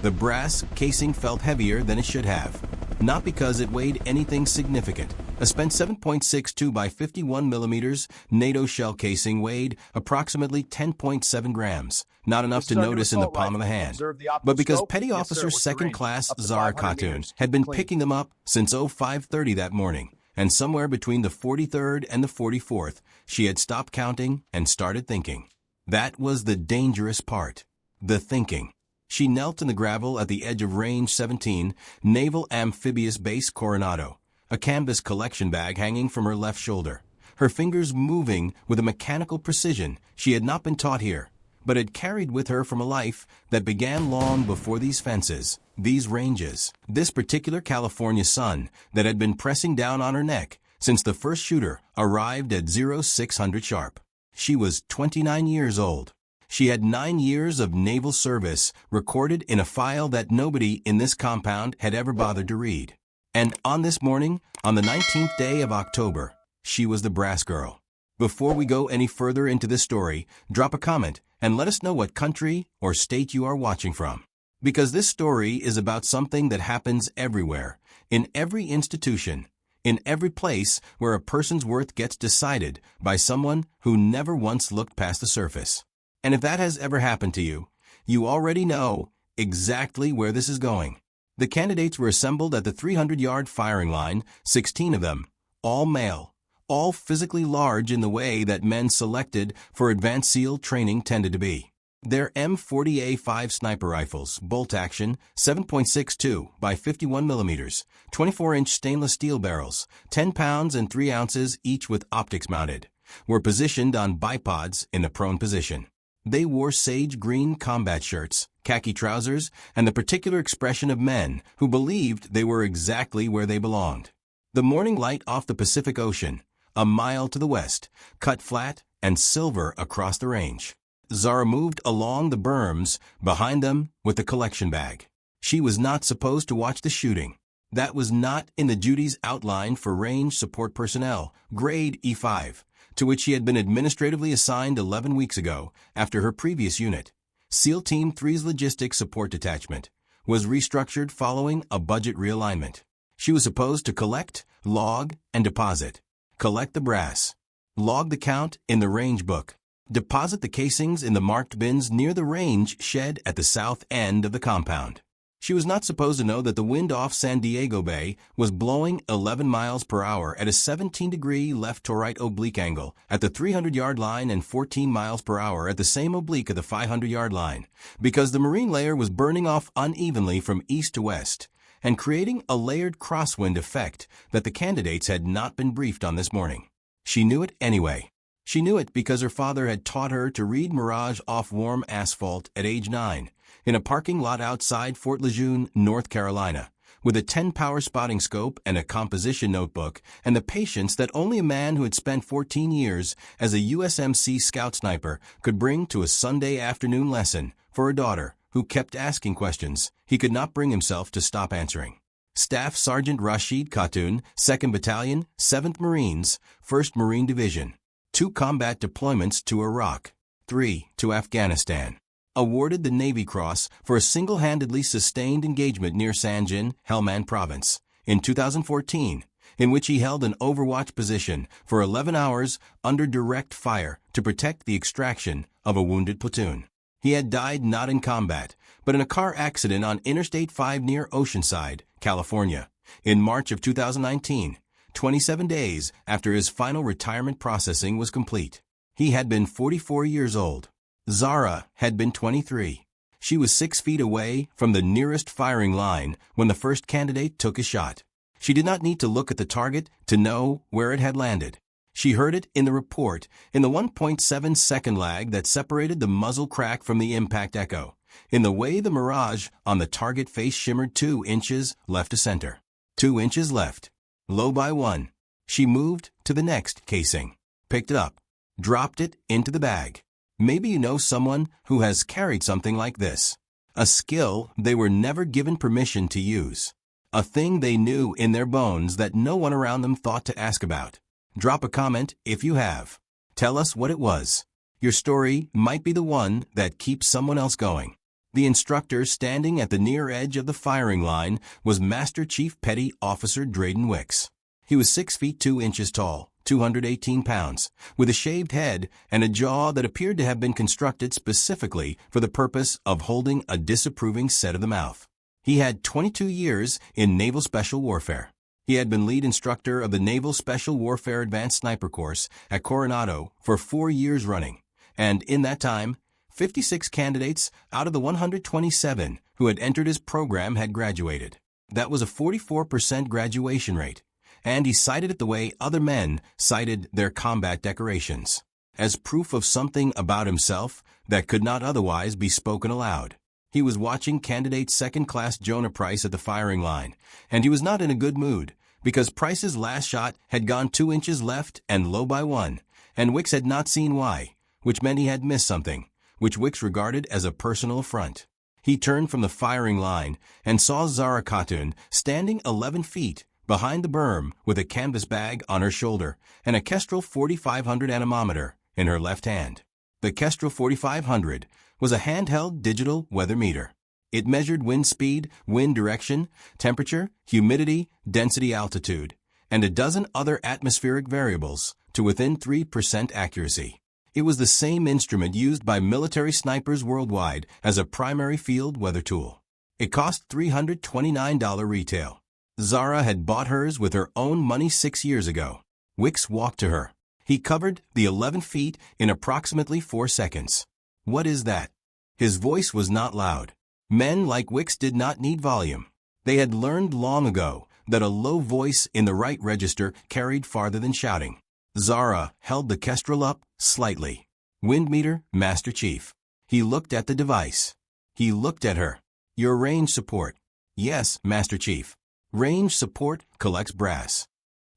The brass casing felt heavier than it should have. Not because it weighed anything significant. A spent 7.62 by 51 millimeters NATO shell casing weighed approximately 10.7 grams. Not enough to notice in the palm of the hand. But because Petty Officer Second Class Zara Platoon had been picking them up since 05:30 that morning, and somewhere between the 43rd and the 44th, she had stopped counting and started thinking. That was the dangerous part. The thinking. She knelt in the gravel at the edge of Range 17, Naval Amphibious Base Coronado, a canvas collection bag hanging from her left shoulder, her fingers moving with a mechanical precision she had not been taught here, but had carried with her from a life that began long before these fences, these ranges, this particular California sun that had been pressing down on her neck since the first shooter arrived at 0600 sharp. She was 29 years old. She had 9 years of naval service recorded in a file that nobody in this compound had ever bothered to read. And on this morning, on the 19th day of October, she was the brass girl. Before we go any further into this story, drop a comment and let us know what country or state you are watching from. Because this story is about something that happens everywhere, in every institution, in every place where a person's worth gets decided by someone who never once looked past the surface. And if that has ever happened to you, you already know exactly where this is going. The candidates were assembled at the 300-yard firing line, 16 of them, all male, all physically large in the way that men selected for advanced SEAL training tended to be. Their M40A5 sniper rifles, bolt action, 7.62 by 51 millimeters, 24-inch stainless steel barrels, 10 pounds and 3 ounces each with optics mounted, were positioned on bipods in the prone position. They wore sage green combat shirts, khaki trousers, and the particular expression of men who believed they were exactly where they belonged. The morning light off the Pacific Ocean, a mile to the west, cut flat and silver across the range. Zara moved along the berms behind them with the collection bag. She was not supposed to watch the shooting. That was not in the duties outlined for range support personnel, grade E5, to which she had been administratively assigned 11 weeks ago after her previous unit, SEAL Team 3's Logistics Support Detachment, was restructured following a budget realignment. She was supposed to collect, log, and deposit. Collect the brass. Log the count in the range book. Deposit the casings in the marked bins near the range shed at the south end of the compound. She was not supposed to know that the wind off San Diego Bay was blowing 11 miles per hour at a 17-degree left to right oblique angle at the 300-yard line and 14 miles per hour at the same oblique at the 500-yard line, because the marine layer was burning off unevenly from east to west and creating a layered crosswind effect that the candidates had not been briefed on this morning. She knew it anyway. She knew it because her father had taught her to read mirage off warm asphalt at age 9, in a parking lot outside Fort Lejeune, North Carolina, with a 10-power spotting scope and a composition notebook, and the patience that only a man who had spent 14 years as a USMC scout sniper could bring to a Sunday afternoon lesson for a daughter who kept asking questions he could not bring himself to stop answering. Staff Sergeant Rashid Khatun, 2nd Battalion, 7th Marines, 1st Marine Division. 2 combat deployments to Iraq, 3 to Afghanistan. Awarded the Navy Cross for a single-handedly sustained engagement near Sanjin, Helmand Province, in 2014, in which he held an overwatch position for 11 hours under direct fire to protect the extraction of a wounded platoon. He had died not in combat, but in a car accident on Interstate 5 near Oceanside, California, in March of 2019, 27 days after his final retirement processing was complete. He had been 44 years old. Zara had been 23. She was 6 feet away from the nearest firing line when the first candidate took a shot. She did not need to look at the target to know where it had landed. She heard it in the report, in the 1.7-second lag that separated the muzzle crack from the impact echo, in the way the mirage on the target face shimmered 2 inches left to center. 2 inches left. Low by 1. She moved to the next casing, picked it up, dropped it into the bag. Maybe you know someone who has carried something like this. A skill they were never given permission to use. A thing they knew in their bones that no one around them thought to ask about. Drop a comment if you have. Tell us what it was. Your story might be the one that keeps someone else going. The instructor standing at the near edge of the firing line was Master Chief Petty Officer Drayden Wicks. He was 6 feet 2 inches tall, 218 pounds, with a shaved head and a jaw that appeared to have been constructed specifically for the purpose of holding a disapproving set of the mouth. He had 22 years in Naval Special Warfare. He had been lead instructor of the Naval Special Warfare Advanced Sniper Course at Coronado for 4 years running, and in that time, 56 candidates out of the 127 who had entered his program had graduated. That was a 44% graduation rate, and he cited it the way other men cited their combat decorations, as proof of something about himself that could not otherwise be spoken aloud. He was watching candidate second-class Jonah Price at the firing line, and he was not in a good mood, because Price's last shot had gone 2 inches left and low by 1, and Wicks had not seen why, which meant he had missed something, which Wicks regarded as a personal affront. He turned from the firing line and saw Zara Khatun standing 11 feet behind the berm with a canvas bag on her shoulder and a Kestrel 4500 anemometer in her left hand. The Kestrel 4500 was a handheld digital weather meter. It measured wind speed, wind direction, temperature, humidity, density, altitude, and a dozen other atmospheric variables to within 3% accuracy. It was the same instrument used by military snipers worldwide as a primary field weather tool. It cost $329 retail. Zara had bought hers with her own money 6 years ago. Wicks walked to her. He covered the 11 feet in approximately 4 seconds. "What is that?" His voice was not loud. Men like Wicks did not need volume. They had learned long ago that a low voice in the right register carried farther than shouting. Zara held the Kestrel up slightly. "Wind meter, Master Chief." He looked at the device. He looked at her. "Your range support." "Yes, Master Chief." "Range support collects brass."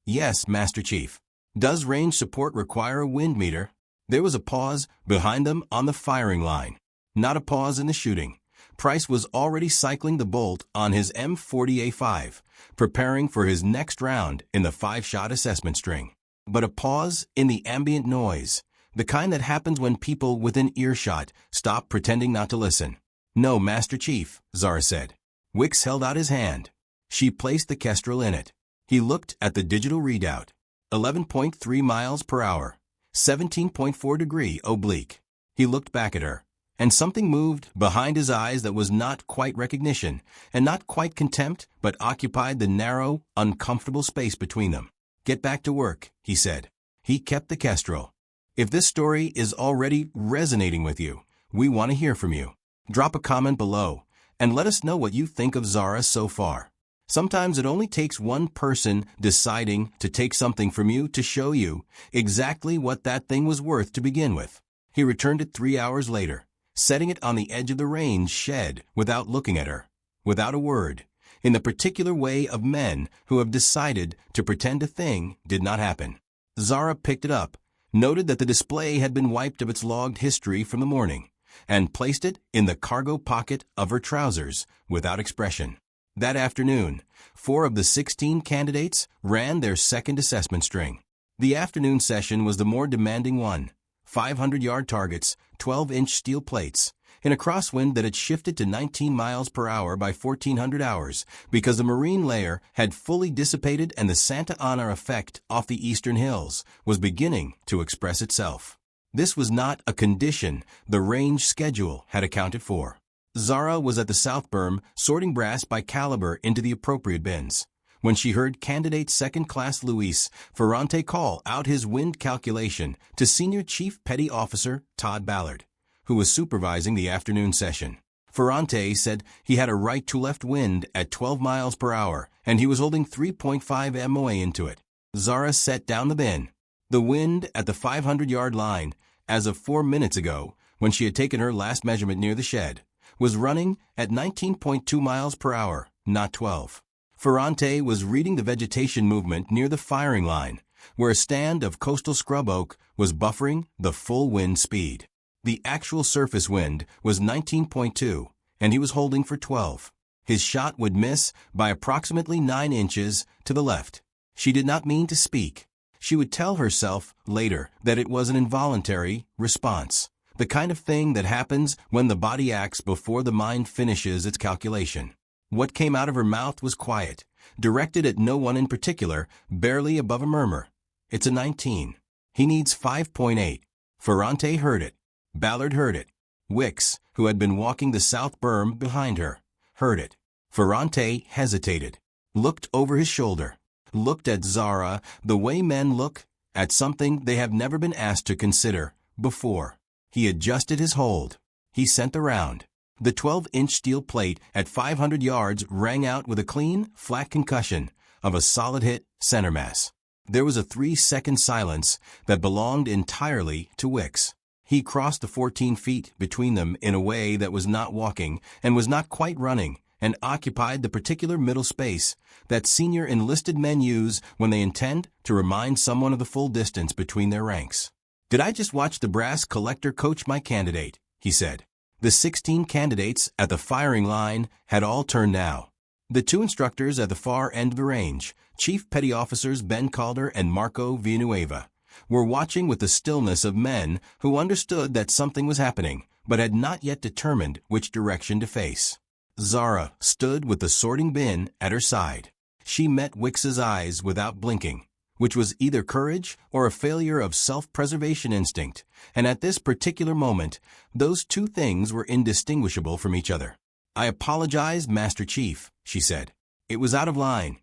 "Yes, Master Chief." "Does range support require a wind meter?" There was a pause behind them on the firing line. Not a pause in the shooting. Price was already cycling the bolt on his M40A5, preparing for his next round in the 5-shot assessment string. But a pause in the ambient noise, the kind that happens when people within earshot stop pretending not to listen. "No, Master Chief," Zara said. Wicks held out his hand. She placed the Kestrel in it. He looked at the digital readout. 11.3 miles per hour, 17.4 degree oblique. He looked back at her, and something moved behind his eyes that was not quite recognition, and not quite contempt, but occupied the narrow, uncomfortable space between them. "Get back to work," he said. He kept the Kestrel. "If this story is already resonating with you, we want to hear from you. Drop a comment below, and let us know what you think of Zara so far. Sometimes it only takes one person deciding to take something from you to show you exactly what that thing was worth to begin with." He returned it 3 hours later, setting it on the edge of the range shed without looking at her, without a word, in the particular way of men who have decided to pretend a thing did not happen. Zara picked it up, noted that the display had been wiped of its logged history from the morning, and placed it in the cargo pocket of her trousers without expression. That afternoon, 4 of the 16 candidates ran their second assessment string. The afternoon session was the more demanding one. 500-yard targets, 12-inch steel plates, in a crosswind that had shifted to 19 miles per hour by 1400 hours because the marine layer had fully dissipated and the Santa Ana effect off the eastern hills was beginning to express itself. This was not a condition the range schedule had accounted for. Zara was at the south berm sorting brass by caliber into the appropriate bins when she heard candidate second-class Luis Ferrante call out his wind calculation to Senior Chief Petty Officer Todd Ballard, who was supervising the afternoon session. Ferrante said he had a right-to-left wind at 12 miles per hour, and he was holding 3.5 MOA into it. Zara set down the bin. The wind at the 500-yard line, as of 4 minutes ago, when she had taken her last measurement near the shed, was running at 19.2 miles per hour, not 12. Ferrante was reading the vegetation movement near the firing line, where a stand of coastal scrub oak was buffering the full wind speed. The actual surface wind was 19.2, and he was holding for 12. His shot would miss by approximately 9 inches to the left. She did not mean to speak. She would tell herself later that it was an involuntary response, The kind of thing that happens when the body acts before the mind finishes its calculation. What came out of her mouth was quiet, directed at no one in particular, barely above a murmur. It's a 19. He needs 5.8. Ferrante heard it. Ballard heard it. Wicks, who had been walking the south berm behind her, heard it. Ferrante hesitated, looked over his shoulder, looked at Zara the way men look at something they have never been asked to consider before. He adjusted his hold. He sent the round. The 12-inch steel plate at 500 yards rang out with a clean, flat concussion of a solid hit center mass. There was a 3-second silence that belonged entirely to Wicks. He crossed the 14 feet between them in a way that was not walking and was not quite running, and occupied the particular middle space that senior enlisted men use when they intend to remind someone of the full distance between their ranks. "Did I just watch the brass collector coach my candidate?" he said. The 16 candidates at the firing line had all turned now. The two instructors at the far end of the range, Chief Petty Officers Ben Calder and Marco Villanueva, were watching with the stillness of men who understood that something was happening, but had not yet determined which direction to face. Zara stood with the sorting bin at her side. She met Wicks's eyes without blinking, which was either courage or a failure of self-preservation instinct, and at this particular moment, those two things were indistinguishable from each other. "I apologize, Master Chief," she said. "It was out of line."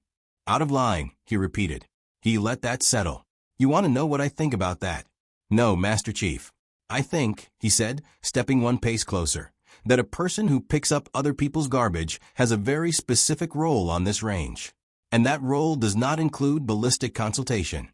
"Out of line," he repeated. He let that settle. "You want to know what I think about that?" "No, Master Chief." "I think," he said, stepping one pace closer, "that a person who picks up other people's garbage has a very specific role on this range. And that role does not include ballistic consultation."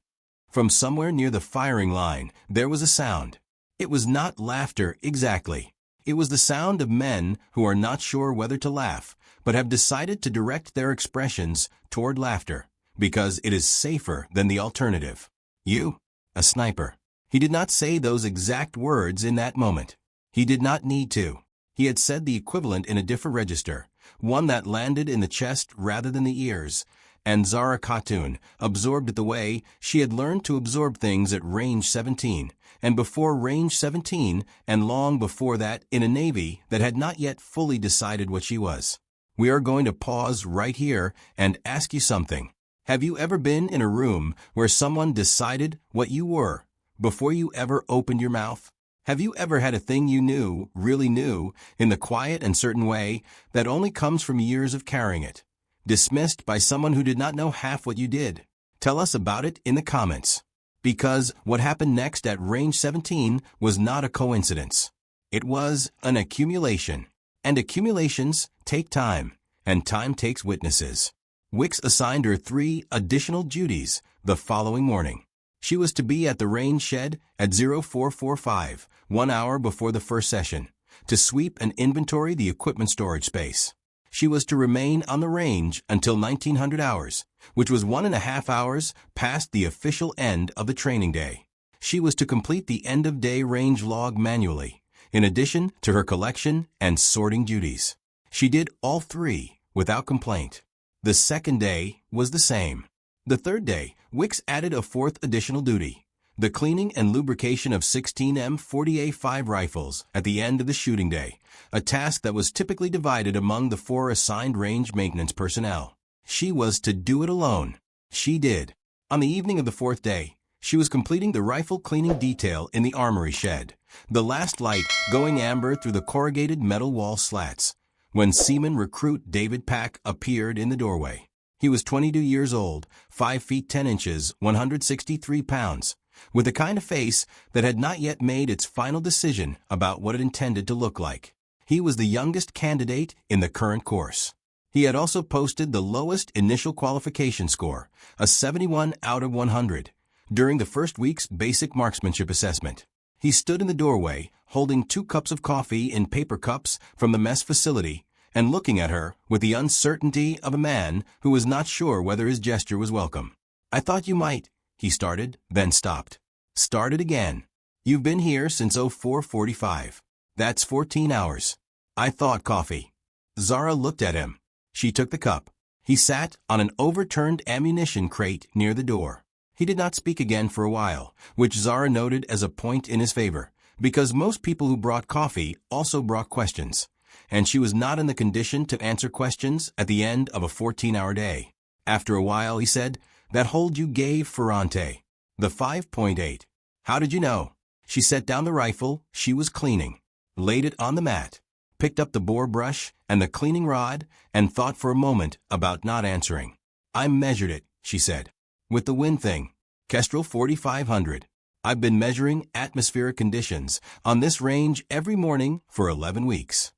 From somewhere near the firing line, there was a sound. It was not laughter exactly. It was the sound of men who are not sure whether to laugh, but have decided to direct their expressions toward laughter, because it is safer than the alternative. "You? A sniper." He did not say those exact words in that moment. He did not need to. He had said the equivalent in a different register, one that landed in the chest rather than the ears, and Zara Khatun absorbed it the way she had learned to absorb things at range 17, and before range 17, and long before that in a Navy that had not yet fully decided what she was. "We are going to pause right here and ask you something. Have you ever been in a room where someone decided what you were before you ever opened your mouth? Have you ever had a thing you knew, really knew, in the quiet and certain way that only comes from years of carrying it, dismissed by someone who did not know half what you did? Tell us about it in the comments. Because what happened next at range 17 was not a coincidence. It was an accumulation. And accumulations take time, and time takes witnesses. Wicks assigned her 3 additional duties the following morning. She was to be at the range shed at 0445, 1 hour before the first session, to sweep and inventory the equipment storage space. She was to remain on the range until 1900 hours, which was 1.5 hours past the official end of the training day. She was to complete the end-of-day range log manually, in addition to her collection and sorting duties. She did all 3 without complaint. The second day was the same. The third day, Wicks added a 4th additional duty, the cleaning and lubrication of 16 M40A5 rifles at the end of the shooting day, a task that was typically divided among the 4 assigned range maintenance personnel. She was to do it alone. She did. On the evening of the 4th day, she was completing the rifle cleaning detail in the armory shed, the last light going amber through the corrugated metal wall slats, when Seaman recruit David Pack appeared in the doorway. He was 22 years old, 5 feet 10 inches, 163 pounds, with a kind of face that had not yet made its final decision about what it intended to look like. He was the youngest candidate in the current course. He had also posted the lowest initial qualification score, a 71 out of 100, during the first week's basic marksmanship assessment. He stood in the doorway, holding 2 cups of coffee in paper cups from the mess facility, and looking at her with the uncertainty of a man who was not sure whether his gesture was welcome. "I thought you might," he started, then stopped. Started again. "You've been here since 0445. That's 14 hours. I thought coffee." Zara looked at him. She took the cup. He sat on an overturned ammunition crate near the door. He did not speak again for a while, which Zara noted as a point in his favor, because most people who brought coffee also brought questions, and she was not in the condition to answer questions at the end of a 14-hour day. After a while, he said, "That hold you gave, Ferrante." The 5.8. "How did you know?" She set down the rifle she was cleaning, laid it on the mat, picked up the bore brush and the cleaning rod, and thought for a moment about not answering. "I measured it," she said. "With the wind thing. Kestrel 4500. I've been measuring atmospheric conditions on this range every morning for 11 weeks.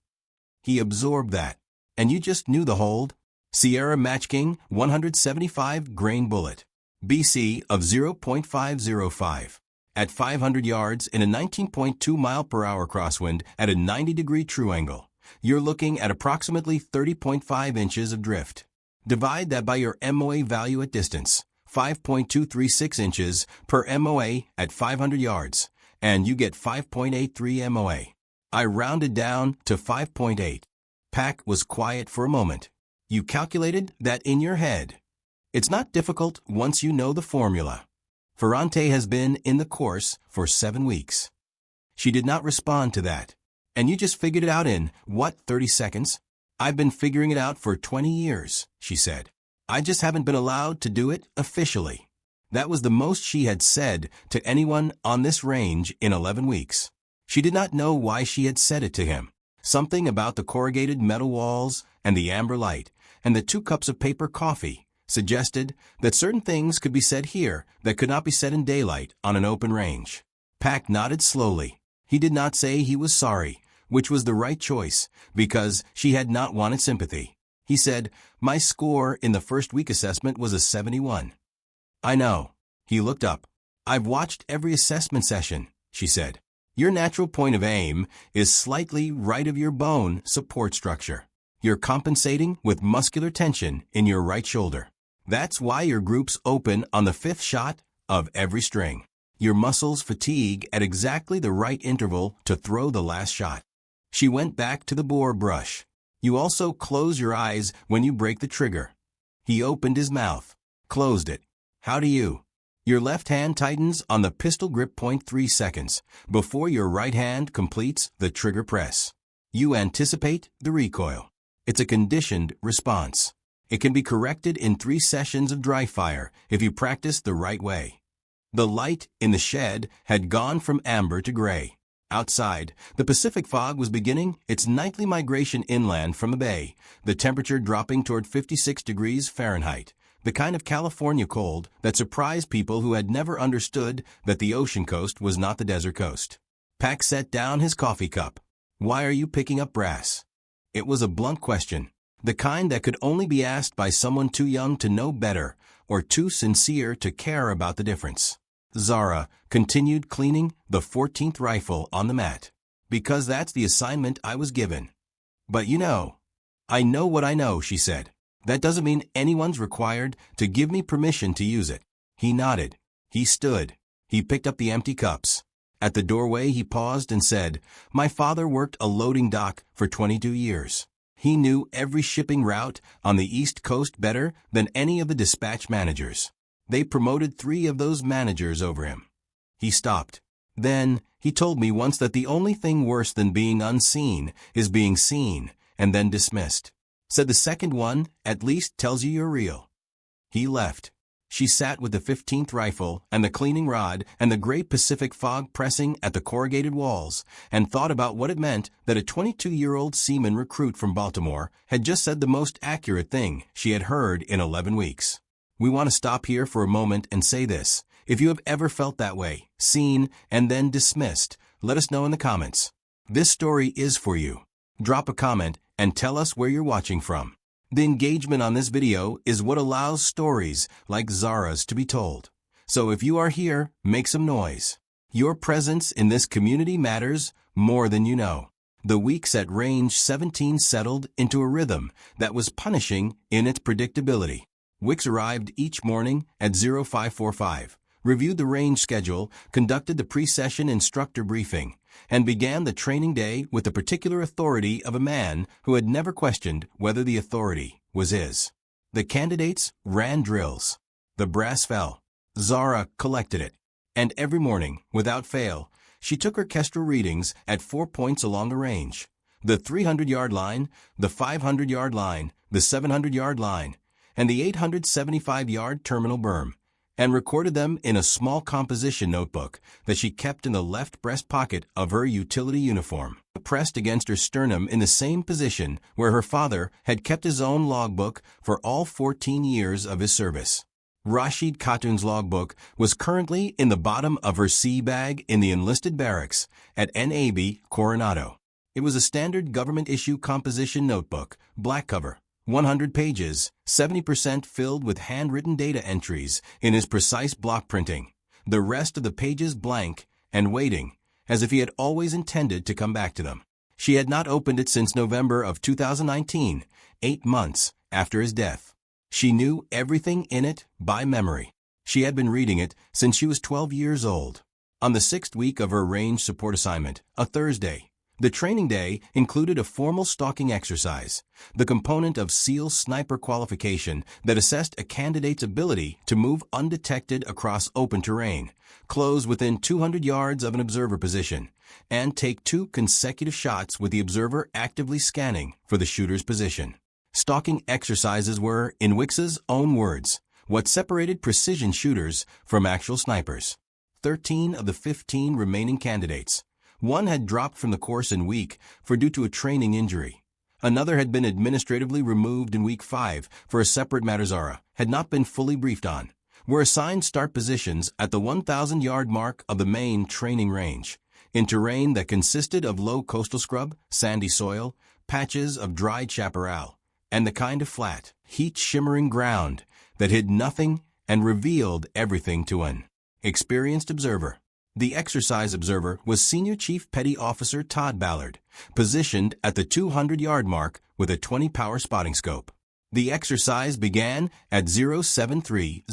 He absorbed that. "And you just knew the hold?" Sierra Match King 175 grain bullet. BC of 0.505. At 500 yards in a 19.2 mile per hour crosswind at a 90-degree true angle, you're looking at approximately 30.5 inches of drift. Divide that by your MOA value at distance, 5.236 inches per MOA at 500 yards, and you get 5.83 MOA. I rounded down to 5.8. Pack was quiet for a moment. "You calculated that in your head." It's not difficult once you know the formula. Ferrante has been in the course for 7 weeks. She did not respond to that. "And you just figured it out in, what, 30 seconds? "I've been figuring it out for 20 years, she said. "I just haven't been allowed to do it officially." That was the most she had said to anyone on this range in 11 weeks. She did not know why she had said it to him. Something about the corrugated metal walls and the amber light and the 2 cups of paper coffee suggested that certain things could be said here that could not be said in daylight on an open range. Pack nodded slowly. He did not say he was sorry, which was the right choice, because she had not wanted sympathy. He said, "My score in the first week assessment was a 71. "I know." He looked up. "I've watched every assessment session," she said. "Your natural point of aim is slightly right of your bone support structure. You're compensating with muscular tension in your right shoulder. That's why your groups open on the 5th shot of every string. Your muscles fatigue at exactly the right interval to throw the last shot." She went back to the bore brush. "You also close your eyes when you break the trigger." He opened his mouth, closed it. "How do you?" Your left hand tightens on the pistol grip 0.3 seconds before your right hand completes the trigger press. You anticipate the recoil. It's a conditioned response. It can be corrected in 3 sessions of dry fire if you practice the right way. The light in the shed had gone from amber to gray. Outside, the Pacific fog was beginning its nightly migration inland from the bay, the temperature dropping toward 56 degrees Fahrenheit, the kind of California cold that surprised people who had never understood that the ocean coast was not the desert coast. Pack set down his coffee cup. "Why are you picking up brass?" It was a blunt question, the kind that could only be asked by someone too young to know better or too sincere to care about the difference. Zara continued cleaning the 14th rifle on the mat. "Because that's the assignment I was given." "But you know." "I know what I know," she said. "That doesn't mean anyone's required to give me permission to use it." He nodded. He stood. He picked up the empty cups. At the doorway he paused and said, "My father worked a loading dock for 22 years. He knew every shipping route on the East Coast better than any of the dispatch managers. They promoted 3 of those managers over him." He stopped. "Then, he told me once that the only thing worse than being unseen is being seen and then dismissed. Said the second one at least tells you you're real." He left. She sat with the 15th rifle and the cleaning rod and the gray Pacific fog pressing at the corrugated walls and thought about what it meant that a 22-year-old seaman recruit from Baltimore had just said the most accurate thing she had heard in 11 weeks. We want to stop here for a moment and say this. If you have ever felt that way, seen, and then dismissed, let us know in the comments. This story is for you. Drop a comment and tell us where you're watching from. The engagement on this video is what allows stories like Zara's to be told. So if you are here, make some noise. Your presence in this community matters more than you know. The weeks at range 17 settled into a rhythm that was punishing in its predictability. Wicks arrived each morning at 0545, reviewed the range schedule, conducted the pre-session instructor briefing, and began the training day with the particular authority of a man who had never questioned whether the authority was his. The candidates ran drills. The brass fell. Zara collected it. And every morning, without fail, She took her Kestrel readings at 4 points along the range: the 300-yard line, the 500-yard line, the 700-yard line, and the 875-yard terminal berm, and recorded them in a small composition notebook that she kept in the left breast pocket of her utility uniform, pressed against her sternum in the same position where her father had kept his own logbook for all 14 years of his service. Rashid Khatun's logbook was currently in the bottom of her sea bag in the enlisted barracks at NAB Coronado. It was a standard government-issue composition notebook, black cover, 100 pages, 70% filled with handwritten data entries in his precise block printing, the rest of the pages blank and waiting, as if he had always intended to come back to them. She had not opened it since November of 2019, 8 months after his death. She knew everything in it by memory. She had been reading it since she was 12 years old. On the 6th week of her range support assignment, a Thursday, the training day included a formal stalking exercise, the component of SEAL sniper qualification that assessed a candidate's ability to move undetected across open terrain, close within 200 yards of an observer position, and take 2 consecutive shots with the observer actively scanning for the shooter's position. Stalking exercises were, in Wix's own words, what separated precision shooters from actual snipers. 13 of the 15 remaining candidates. One had dropped from the course in week 4 due to a training injury. Another had been administratively removed in week 5 for a separate matter Zara had not been fully briefed on. Were assigned start positions at the 1,000-yard mark of the main training range, in terrain that consisted of low coastal scrub, sandy soil, patches of dried chaparral, and the kind of flat, heat-shimmering ground that hid nothing and revealed everything to an experienced observer. The exercise observer was Senior Chief Petty Officer Todd Ballard, positioned at the 200-yard mark with a 20-power spotting scope. The exercise began at 0730.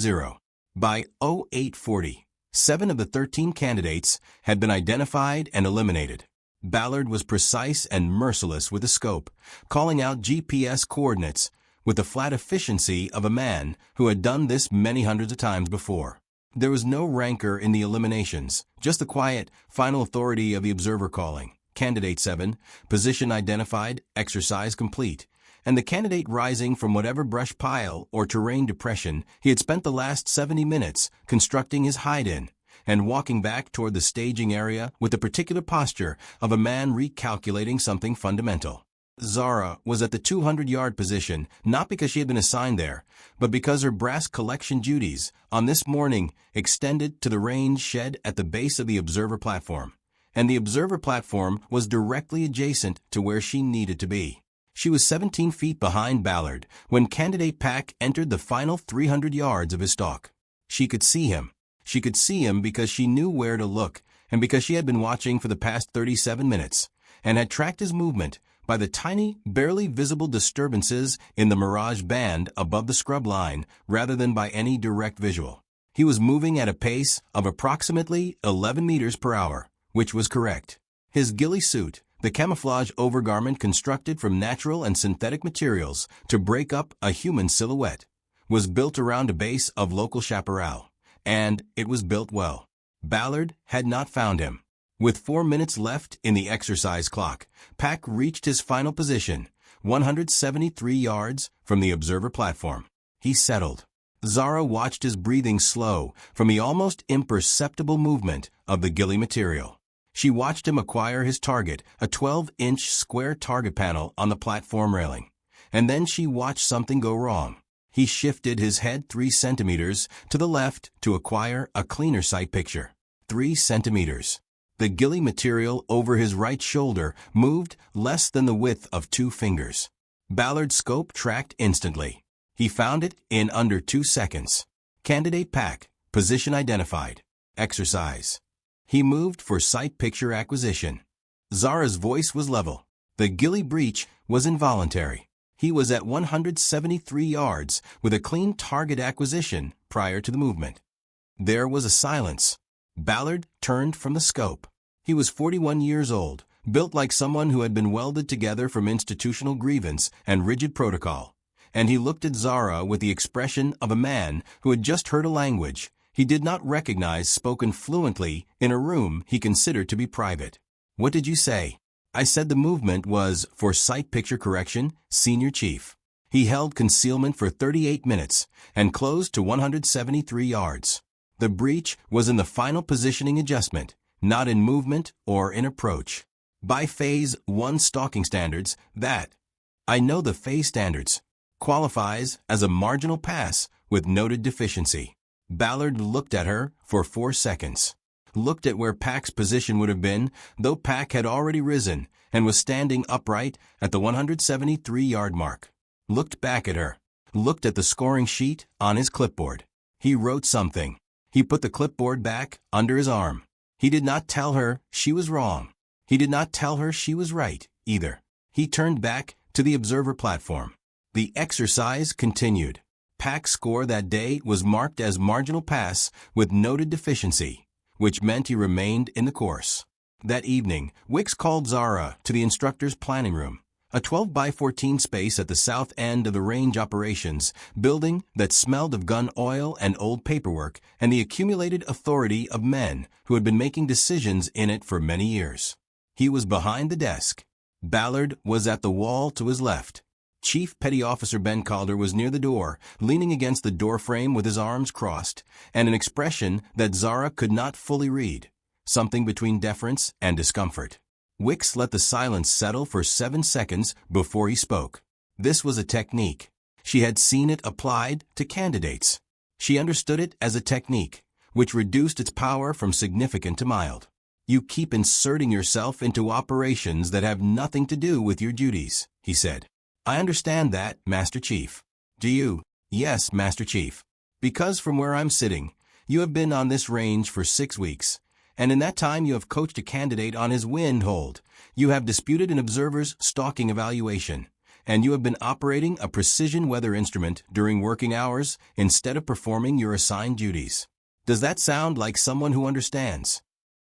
By 0840, 7 of the 13 candidates had been identified and eliminated. Ballard was precise and merciless with the scope, calling out GPS coordinates with the flat efficiency of a man who had done this many hundreds of times before. There was no rancor in the eliminations, just the quiet, final authority of the observer calling. Candidate 7, position identified, exercise complete, and the candidate rising from whatever brush pile or terrain depression he had spent the last 70 minutes constructing his hide in, and walking back toward the staging area with the particular posture of a man recalculating something fundamental. Zara was at the 200-yard position not because she had been assigned there, but because her brass collection duties on this morning extended to the range shed at the base of the observer platform, and the observer platform was directly adjacent to where she needed to be. She was 17 feet behind Ballard when candidate Pack entered the final 300 yards of his stalk. She could see him. She could see him because she knew where to look, and because she had been watching for the past 37 minutes, and had tracked his movement by the tiny, barely visible disturbances in the mirage band above the scrub line rather than by any direct visual. He was moving at a pace of approximately 11 meters per hour, which was correct. His ghillie suit, the camouflage overgarment constructed from natural and synthetic materials to break up a human silhouette, was built around a base of local chaparral. And it was built well. Ballard had not found him. With 4 minutes left in the exercise clock, Pack reached his final position, 173 yards from the observer platform. He settled. Zara watched his breathing slow from the almost imperceptible movement of the ghillie material. She watched him acquire his target, a 12-inch square target panel on the platform railing. And then she watched something go wrong. He shifted his head 3 centimeters to the left to acquire a cleaner sight picture. 3 centimeters. The ghillie material over his right shoulder moved less than the width of 2 fingers. Ballard's scope tracked instantly. He found it in under 2 seconds. Candidate Pack, position identified. Exercise. He moved for sight picture acquisition. Zara's voice was level. The ghillie breach was involuntary. He was at 173 yards with a clean target acquisition prior to the movement. There was a silence. Ballard turned from the scope. He was 41 years old, built like someone who had been welded together from institutional grievance and rigid protocol. And he looked at Zara with the expression of a man who had just heard a language he did not recognize spoken fluently in a room he considered to be private. "What did you say?" "I said the movement was for sight picture correction, Senior Chief." He held concealment for 38 minutes and closed to 173 yards. The breach was in the final positioning adjustment, not in movement or in approach. By Phase 1 stalking standards, that, I know the phase standards, qualifies as a marginal pass with noted deficiency. Ballard looked at her for 4 seconds. Looked at where Pack's position would have been, though Pack had already risen and was standing upright at the 173-yard mark. Looked back at her. Looked at the scoring sheet on his clipboard. He wrote something. He put the clipboard back under his arm. He did not tell her she was wrong. He did not tell her she was right, either. He turned back to the observer platform. The exercise continued. Pack's score that day was marked as marginal pass with noted deficiency, which meant he remained in the course. That evening, Wicks called Zara to the instructor's planning room, a 12-by-14 space at the south end of the range operations building that smelled of gun oil and old paperwork and the accumulated authority of men who had been making decisions in it for many years. He was behind the desk. Ballard was at the wall to his left. Chief Petty Officer Ben Calder was near the door, leaning against the doorframe with his arms crossed, and an expression that Zara could not fully read, something between deference and discomfort. Wicks let the silence settle for 7 seconds before he spoke. This was a technique. She had seen it applied to candidates. She understood it as a technique, which reduced its power from significant to mild. "You keep inserting yourself into operations that have nothing to do with your duties," he said. "I understand that, Master Chief." "Do you?" "Yes, Master Chief. Because from where I'm sitting, you have been on this range for 6 weeks. And in that time you have coached a candidate on his wind hold, you have disputed an observer's stalking evaluation, and you have been operating a precision weather instrument during working hours instead of performing your assigned duties. Does that sound like someone who understands?"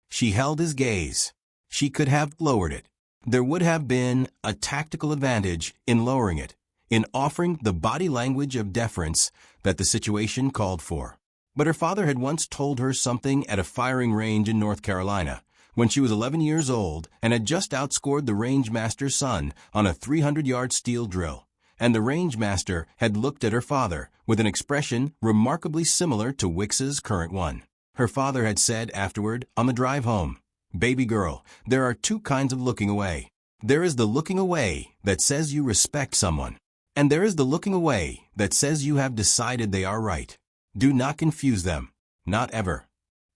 She held his gaze. She could have lowered it. There would have been a tactical advantage in lowering it, in offering the body language of deference that the situation called for. But her father had once told her something at a firing range in North Carolina, when she was 11 years old and had just outscored the range master's son on a 300-yard steel drill. And the range master had looked at her father with an expression remarkably similar to Wicks's current one. Her father had said afterward on the drive home, "Baby girl, there are 2 kinds of looking away. There is the looking away that says you respect someone, and there is the looking away that says you have decided they are right. Do not confuse them. Not ever."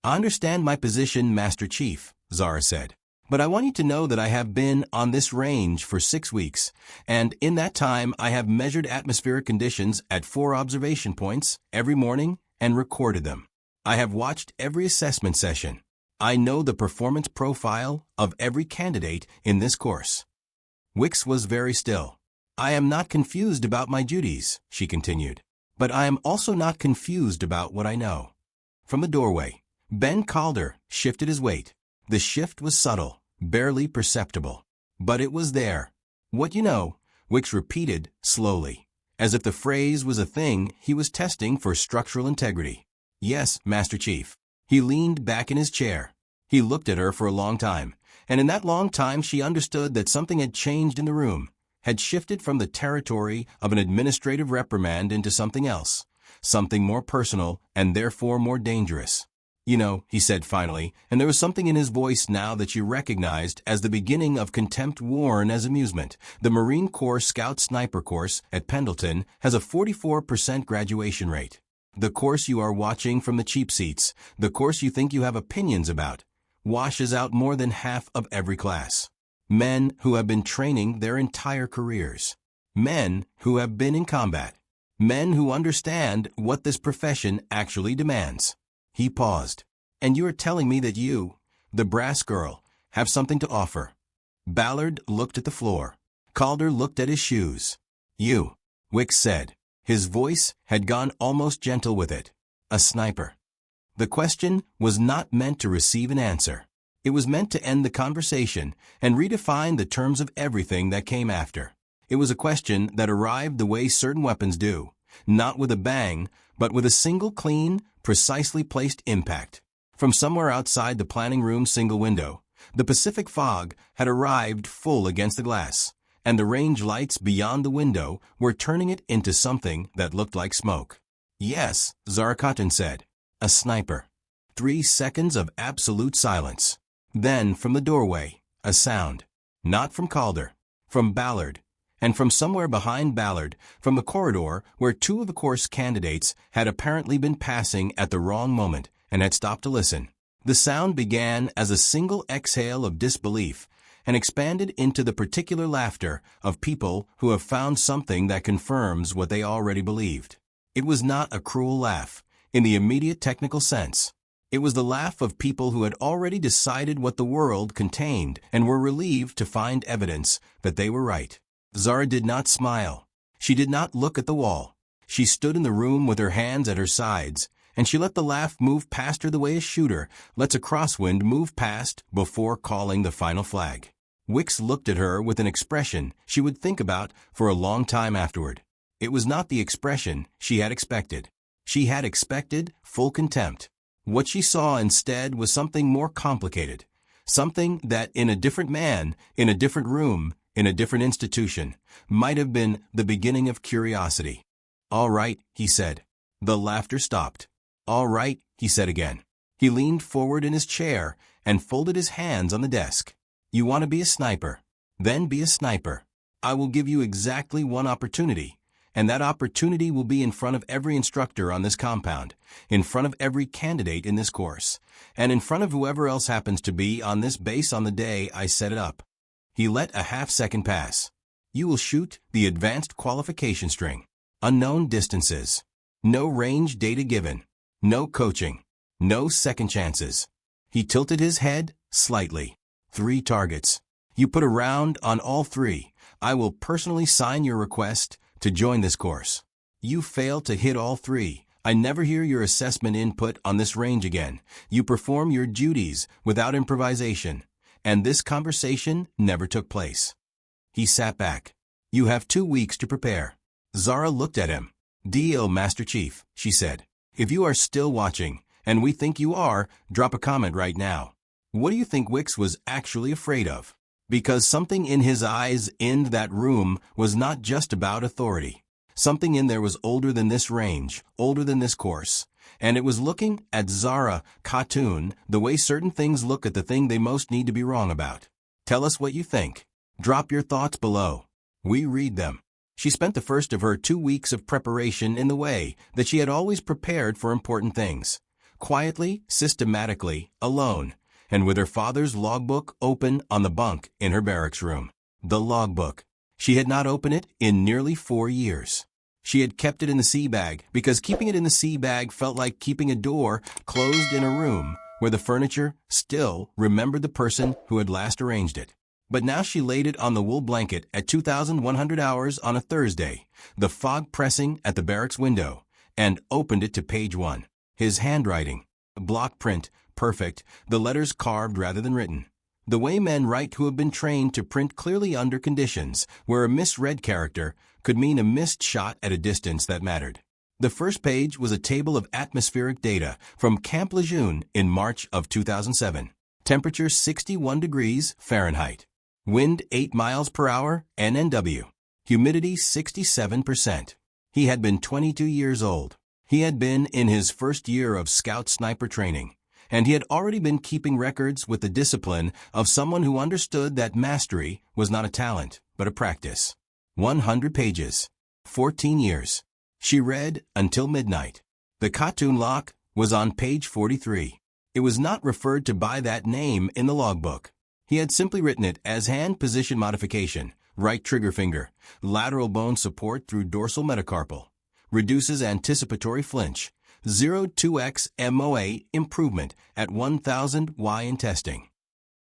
"I understand my position, Master Chief," Zara said. "But I want you to know that I have been on this range for 6 weeks, and in that time I have measured atmospheric conditions at 4 observation points every morning and recorded them. I have watched every assessment session. I know the performance profile of every candidate in this course." Wicks was very still. "I am not confused about my duties," she continued. "But I am also not confused about what I know." From the doorway, Ben Calder shifted his weight. The shift was subtle, barely perceptible. But it was there. "What you know," Wicks repeated slowly, as if the phrase was a thing he was testing for structural integrity. "Yes, Master Chief." He leaned back in his chair. He looked at her for a long time, and in that long time she understood that something had changed in the room, had shifted from the territory of an administrative reprimand into something else, something more personal and therefore more dangerous. "You know," he said finally, and there was something in his voice now that she recognized as the beginning of contempt worn as amusement. "The Marine Corps Scout Sniper course at Pendleton has a 44% graduation rate. The course you are watching from the cheap seats, the course you think you have opinions about, washes out more than half of every class. Men who have been training their entire careers. Men who have been in combat. Men who understand what this profession actually demands." He paused. "And you are telling me that you, the brass girl, have something to offer." Ballard looked at the floor. Calder looked at his shoes. "You," Wicks said. His voice had gone almost gentle with it. "A sniper." The question was not meant to receive an answer. It was meant to end the conversation and redefine the terms of everything that came after. It was a question that arrived the way certain weapons do, not with a bang, but with a single clean, precisely placed impact. From somewhere outside the planning room's single window, the Pacific fog had arrived full against the glass, and the range lights beyond the window were turning it into something that looked like smoke. Yes, Zara Khatun said. A sniper. 3 seconds of absolute silence. Then, from the doorway, a sound. Not from Calder. From Ballard. And from somewhere behind Ballard, from the corridor where 2 of the course candidates had apparently been passing at the wrong moment and had stopped to listen. The sound began as a single exhale of disbelief and expanded into the particular laughter of people who have found something that confirms what they already believed. It was not a cruel laugh, in the immediate technical sense. It was the laugh of people who had already decided what the world contained and were relieved to find evidence that they were right. Zara did not smile. She did not look at the wall. She stood in the room with her hands at her sides, and she let the laugh move past her the way a shooter lets a crosswind move past before calling the final flag. Wicks looked at her with an expression she would think about for a long time afterward. It was not the expression she had expected. She had expected full contempt. What she saw instead was something more complicated, something that in a different man, in a different room, in a different institution, might have been the beginning of curiosity. "All right," he said. The laughter stopped. "All right," he said again. He leaned forward in his chair and folded his hands on the desk. "You want to be a sniper? Then be a sniper. I will give you exactly one opportunity, and that opportunity will be in front of every instructor on this compound, in front of every candidate in this course, and in front of whoever else happens to be on this base on the day I set it up." He let a half-second pass. "You will shoot the advanced qualification string. Unknown distances. No range data given. No coaching. No second chances." He tilted his head slightly. 3 targets. You put a round on all 3. I will personally sign your request to join this course. You fail to hit all 3. I never hear your assessment input on this range again. You perform your duties without improvisation. And this conversation never took place. He sat back. "You have 2 weeks to prepare." Zara looked at him. "Deal, Master Chief," she said. "If you are still watching, and we think you are, drop a comment right now." What do you think Wicks was actually afraid of? Because something in his eyes in that room was not just about authority. Something in there was older than this range, older than this course. And it was looking at Zara Khatun the way certain things look at the thing they most need to be wrong about. Tell us what you think. Drop your thoughts below. We read them. She spent the first of her 2 weeks of preparation in the way that she had always prepared for important things. Quietly, systematically, alone, and with her father's logbook open on the bunk in her barracks room. The logbook. She had not opened it in nearly 4 years. She had kept it in the sea bag because keeping it in the sea bag felt like keeping a door closed in a room where the furniture still remembered the person who had last arranged it. But now she laid it on the wool blanket at 2,100 hours on a Thursday, the fog pressing at the barracks window, and opened it to page 1. His handwriting, block print, perfect, the letters carved rather than written. The way men write who have been trained to print clearly under conditions where a misread character could mean a missed shot at a distance that mattered. The first page was a table of atmospheric data from Camp Lejeune in March of 2007. Temperature 61 degrees Fahrenheit. Wind 8 miles per hour NNW. Humidity 67%. He had been 22 years old. He had been in his first year of scout sniper training, and he had already been keeping records with the discipline of someone who understood that mastery was not a talent, but a practice. 100 pages. 14 years. She read until midnight. The Khatun lock was on page 43. It was not referred to by that name in the logbook. He had simply written it as hand position modification, right trigger finger, lateral bone support through dorsal metacarpal, reduces anticipatory flinch, 0.2x MOA improvement at 1,000 Y in testing.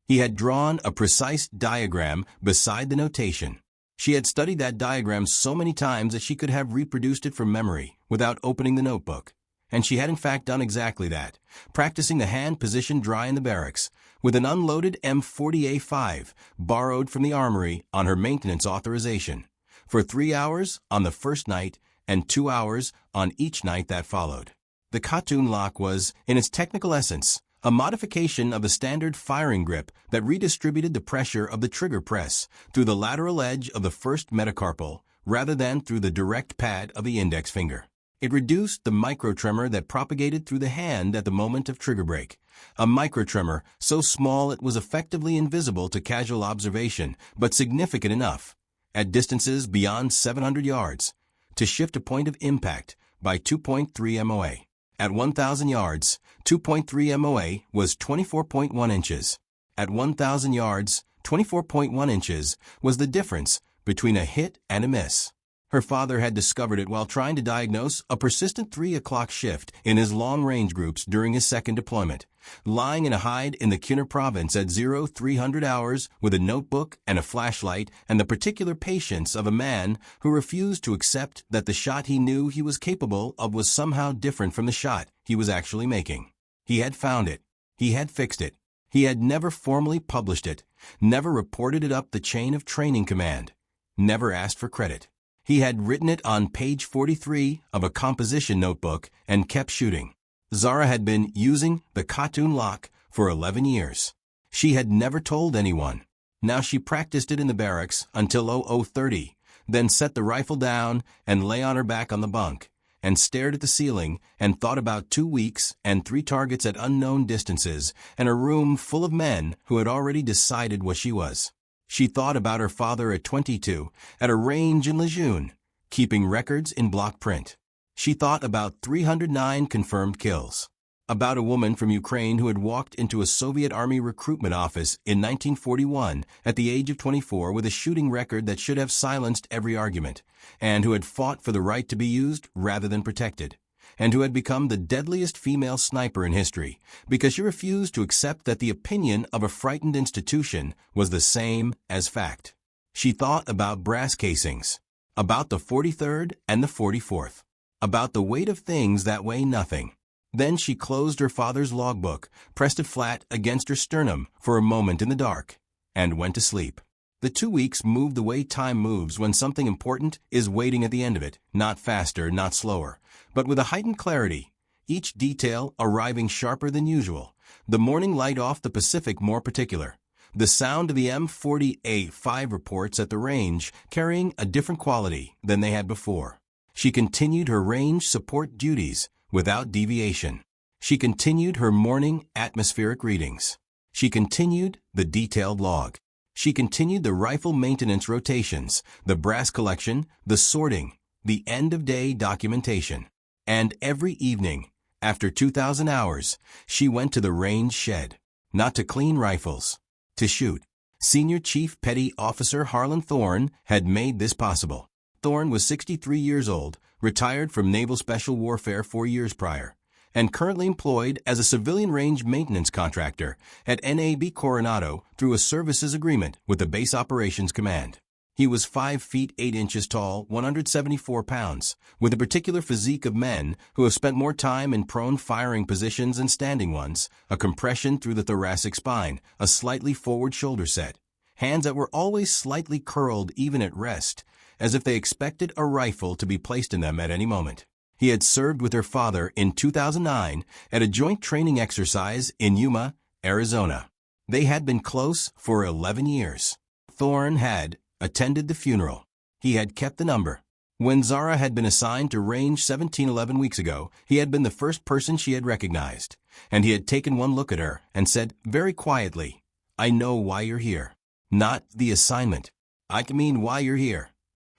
He had drawn a precise diagram beside the notation. She had studied that diagram so many times that she could have reproduced it from memory without opening the notebook. And she had in fact done exactly that, practicing the hand position dry in the barracks, with an unloaded M40A5 borrowed from the armory on her maintenance authorization, for 3 hours on the first night and 2 hours on each night that followed. The Platoon lock was, in its technical essence, a modification of the standard firing grip that redistributed the pressure of the trigger press through the lateral edge of the first metacarpal rather than through the direct pad of the index finger. It reduced the microtremor that propagated through the hand at the moment of trigger break, a microtremor so small it was effectively invisible to casual observation, but significant enough, at distances beyond 700 yards, to shift a point of impact by 2.3 MOA. At 1,000 yards, 2.3 MOA was 24.1 inches. At 1,000 yards, 24.1 inches was the difference between a hit and a miss. Her father had discovered it while trying to diagnose a persistent 3 o'clock shift in his long-range groups during his second deployment, lying in a hide in the Kinner province at 0300 hours with a notebook and a flashlight and the particular patience of a man who refused to accept that the shot he knew he was capable of was somehow different from the shot he was actually making. He had found it. He had fixed it. He had never formally published it, never reported it up the chain of training command, never asked for credit. He had written it on page 43 of a composition notebook and kept shooting. Zara had been using the Platoon lock for 11 years. She had never told anyone. Now she practiced it in the barracks until 0030, then set the rifle down and lay on her back on the bunk, and stared at the ceiling and thought about 2 weeks and 3 targets at unknown distances and a room full of men who had already decided what she was. She thought about her father at 22, at a range in Lejeune, keeping records in block print. She thought about 309 confirmed kills. About a woman from Ukraine who had walked into a Soviet Army recruitment office in 1941 at the age of 24 with a shooting record that should have silenced every argument, and who had fought for the right to be used rather than protected, and who had become the deadliest female sniper in history because she refused to accept that the opinion of a frightened institution was the same as fact. She thought about brass casings, about the 43rd and the 44th, about the weight of things that weigh nothing. Then she closed her father's logbook, pressed it flat against her sternum for a moment in the dark, and went to sleep. The 2 weeks moved the way time moves when something important is waiting at the end of it, not faster, not slower, but with a heightened clarity, each detail arriving sharper than usual, the morning light off the Pacific more particular, the sound of the M40A5 reports at the range carrying a different quality than they had before. She continued her range support duties without deviation. She continued her morning atmospheric readings. She continued the detailed log. She continued the rifle maintenance rotations, the brass collection, the sorting, the end-of-day documentation. And every evening, after 2,000 hours, she went to the range shed, not to clean rifles, to shoot. Senior Chief Petty Officer Harlan Thorne had made this possible. Thorne was 63 years old, retired from Naval Special Warfare 4 years prior, and currently employed as a civilian range maintenance contractor at NAB Coronado through a services agreement with the Base Operations Command. He was 5 feet 8 inches tall, 174 pounds, with a particular physique of men who have spent more time in prone firing positions and standing ones, a compression through the thoracic spine, a slightly forward shoulder set, hands that were always slightly curled even at rest, as if they expected a rifle to be placed in them at any moment. He had served with her father in 2009 at a joint training exercise in Yuma, Arizona. They had been close for 11 years. Thorne had attended the funeral. He had kept the number. When Zara had been assigned to Range 1711 weeks ago, he had been the first person she had recognized, and he had taken one look at her and said very quietly, "I know why you're here. Not the assignment. I mean why you're here."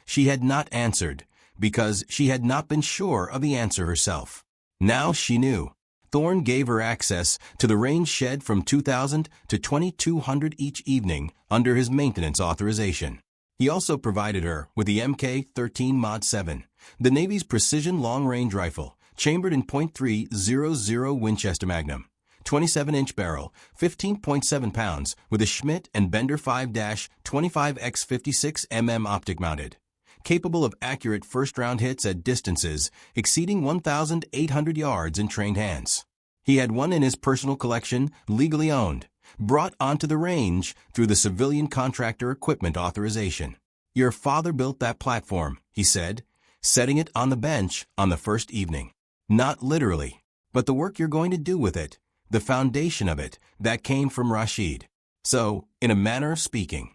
She had not answered, because she had not been sure of the answer herself. Now she knew. Thorne gave her access to the range shed from 2,000 to 2,200 each evening under his maintenance authorization. He also provided her with the Mk-13 Mod 7, the Navy's precision long-range rifle, chambered in .300 Winchester Magnum, 27-inch barrel, 15.7 pounds, with a Schmidt and Bender 5-25x56 mm optic mounted, capable of accurate first-round hits at distances exceeding 1,800 yards in trained hands. He had one in his personal collection, legally owned, brought onto the range through the civilian contractor equipment authorization. "Your father built that platform," he said, setting it on the bench on the first evening. Not literally, but the work you're going to do with it, the foundation of it, that came from Rashid. So, in a manner of speaking.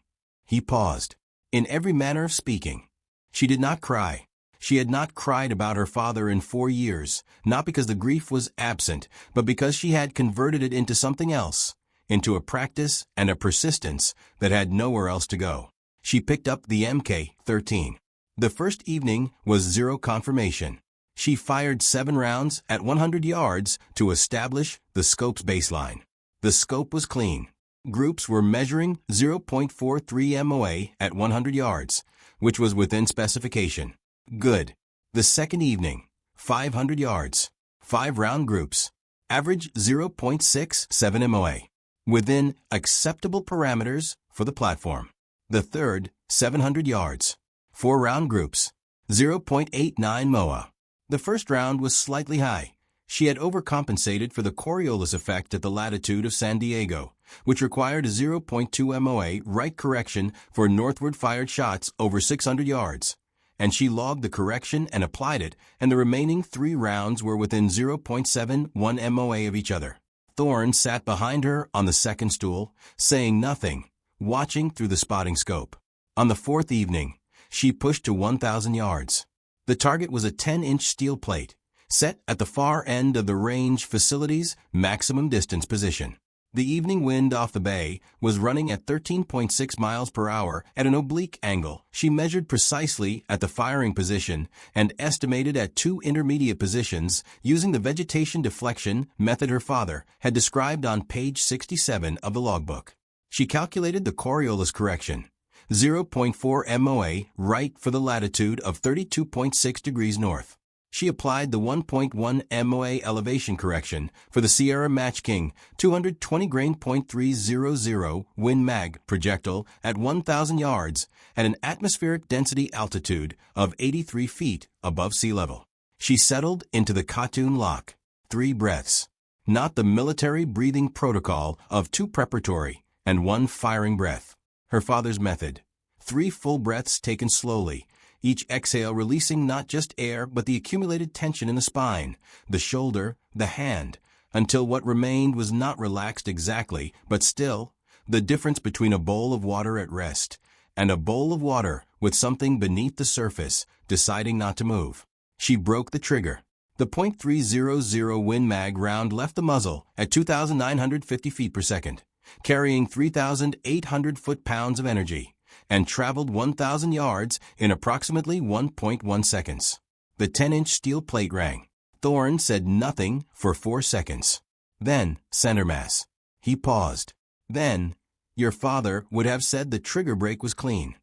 He paused. In every manner of speaking. She did not cry. She had not cried about her father in 4 years, not because the grief was absent, but because she had converted it into something else, into a practice and a persistence that had nowhere else to go. She picked up the MK-13. The first evening was zero confirmation. She fired 7 rounds at 100 yards to establish the scope's baseline. The scope was clean. Groups were measuring 0.43 MOA at 100 yards, which was within specification. Good. The second evening, 500 yards. 5-round groups. Average 0.67 MOA. Within acceptable parameters for the platform. The third, 700 yards. 4-round groups. 0.89 MOA. The first round was slightly high. She had overcompensated for the Coriolis effect at the latitude of San Diego, which required a 0.2 MOA right correction for northward-fired shots over 600 yards. And she logged the correction and applied it, and the remaining 3 rounds were within 0.71 MOA of each other. Thorne sat behind her on the second stool, saying nothing, watching through the spotting scope. On the 4th evening, she pushed to 1,000 yards. The target was a 10-inch steel plate, set at the far end of the range facility's maximum distance position. The evening wind off the bay was running at 13.6 miles per hour at an oblique angle. She measured precisely at the firing position and estimated at 2 intermediate positions using the vegetation deflection method her father had described on page 67 of the logbook. She calculated the Coriolis correction, 0.4 MOA right for the latitude of 32.6 degrees north. She applied the 1.1 MOA elevation correction for the Sierra Match King 220 grain .300 Win Mag projectile at 1,000 yards at an atmospheric density altitude of 83 feet above sea level. She settled into the Platoon lock, 3 breaths, not the military breathing protocol of 2 preparatory and 1 firing breath. Her father's method, 3 full breaths taken slowly, each exhale releasing not just air but the accumulated tension in the spine, the shoulder, the hand, until what remained was not relaxed exactly, but still, the difference between a bowl of water at rest and a bowl of water with something beneath the surface deciding not to move. She broke the trigger. The .300 Win Mag round left the muzzle at 2,950 feet per second, carrying 3,800 foot-pounds of energy, and traveled 1,000 yards in approximately 1.1 seconds. The 10-inch steel plate rang. Thorne said nothing for 4 seconds. Then, center mass. He paused. Then, your father would have said the trigger brake was clean.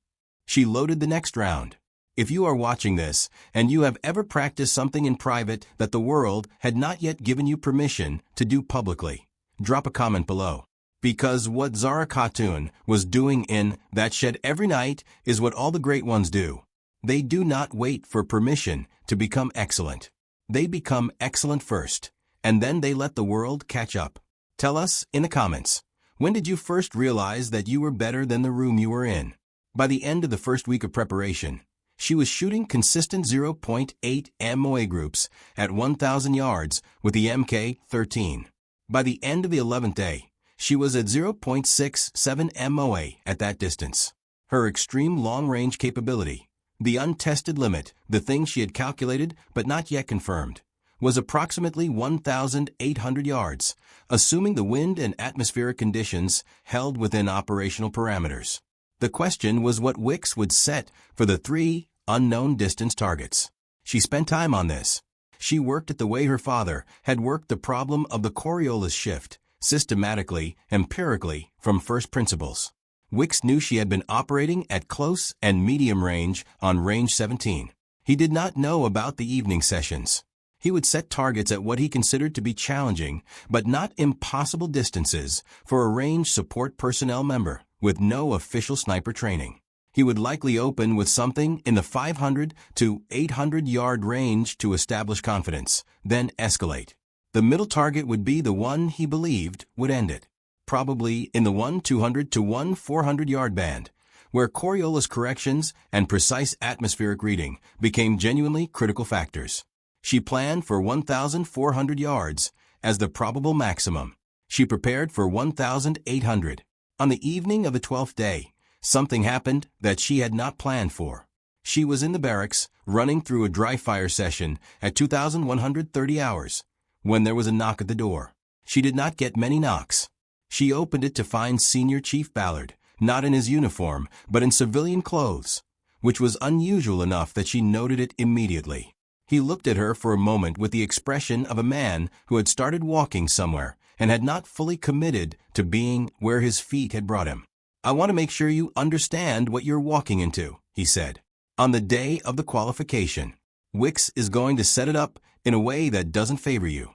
She loaded the next round. If you are watching this, and you have ever practiced something in private that the world had not yet given you permission to do publicly, drop a comment below. Because what Zara Khatun was doing in that shed every night is what all the great ones do. They do not wait for permission to become excellent. They become excellent first, and then they let the world catch up. Tell us in the comments, when did you first realize that you were better than the room you were in? By the end of the first week of preparation, she was shooting consistent 0.8 MOA groups at 1,000 yards with the MK-13. By the end of the 11th day, she was at 0.67 MOA at that distance. Her extreme long-range capability, the untested limit, the thing she had calculated but not yet confirmed, was approximately 1,800 yards, assuming the wind and atmospheric conditions held within operational parameters. The question was what Wicks would set for the 3 unknown distance targets. She spent time on this. She worked it the way her father had worked the problem of the Coriolis shift, systematically, empirically, from first principles. Wicks knew she had been operating at close and medium range on range 17. He did not know about the evening sessions. He would set targets at what he considered to be challenging, but not impossible distances for a range support personnel member with no official sniper training. He would likely open with something in the 500 to 800 yard range to establish confidence, then escalate. The middle target would be the one he believed would end it, probably in the 1,200 to 1,400 yard band, where Coriolis corrections and precise atmospheric reading became genuinely critical factors. She planned for 1,400 yards as the probable maximum. She prepared for 1,800. On the evening of the 12th day, something happened that she had not planned for. She was in the barracks, running through a dry fire session at 2,130 hours, when there was a knock at the door. She did not get many knocks. She opened it to find Senior Chief Ballard, not in his uniform, but in civilian clothes, which was unusual enough that she noted it immediately. He looked at her for a moment with the expression of a man who had started walking somewhere and had not fully committed to being where his feet had brought him. "I want to make sure you understand what you're walking into," he said. "On the day of the qualification, Wicks is going to set it up in a way that doesn't favor you."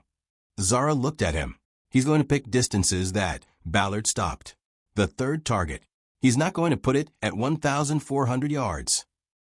Zara looked at him. "He's going to pick distances that—" Ballard stopped. "The third target. He's not going to put it at 1,400 yards."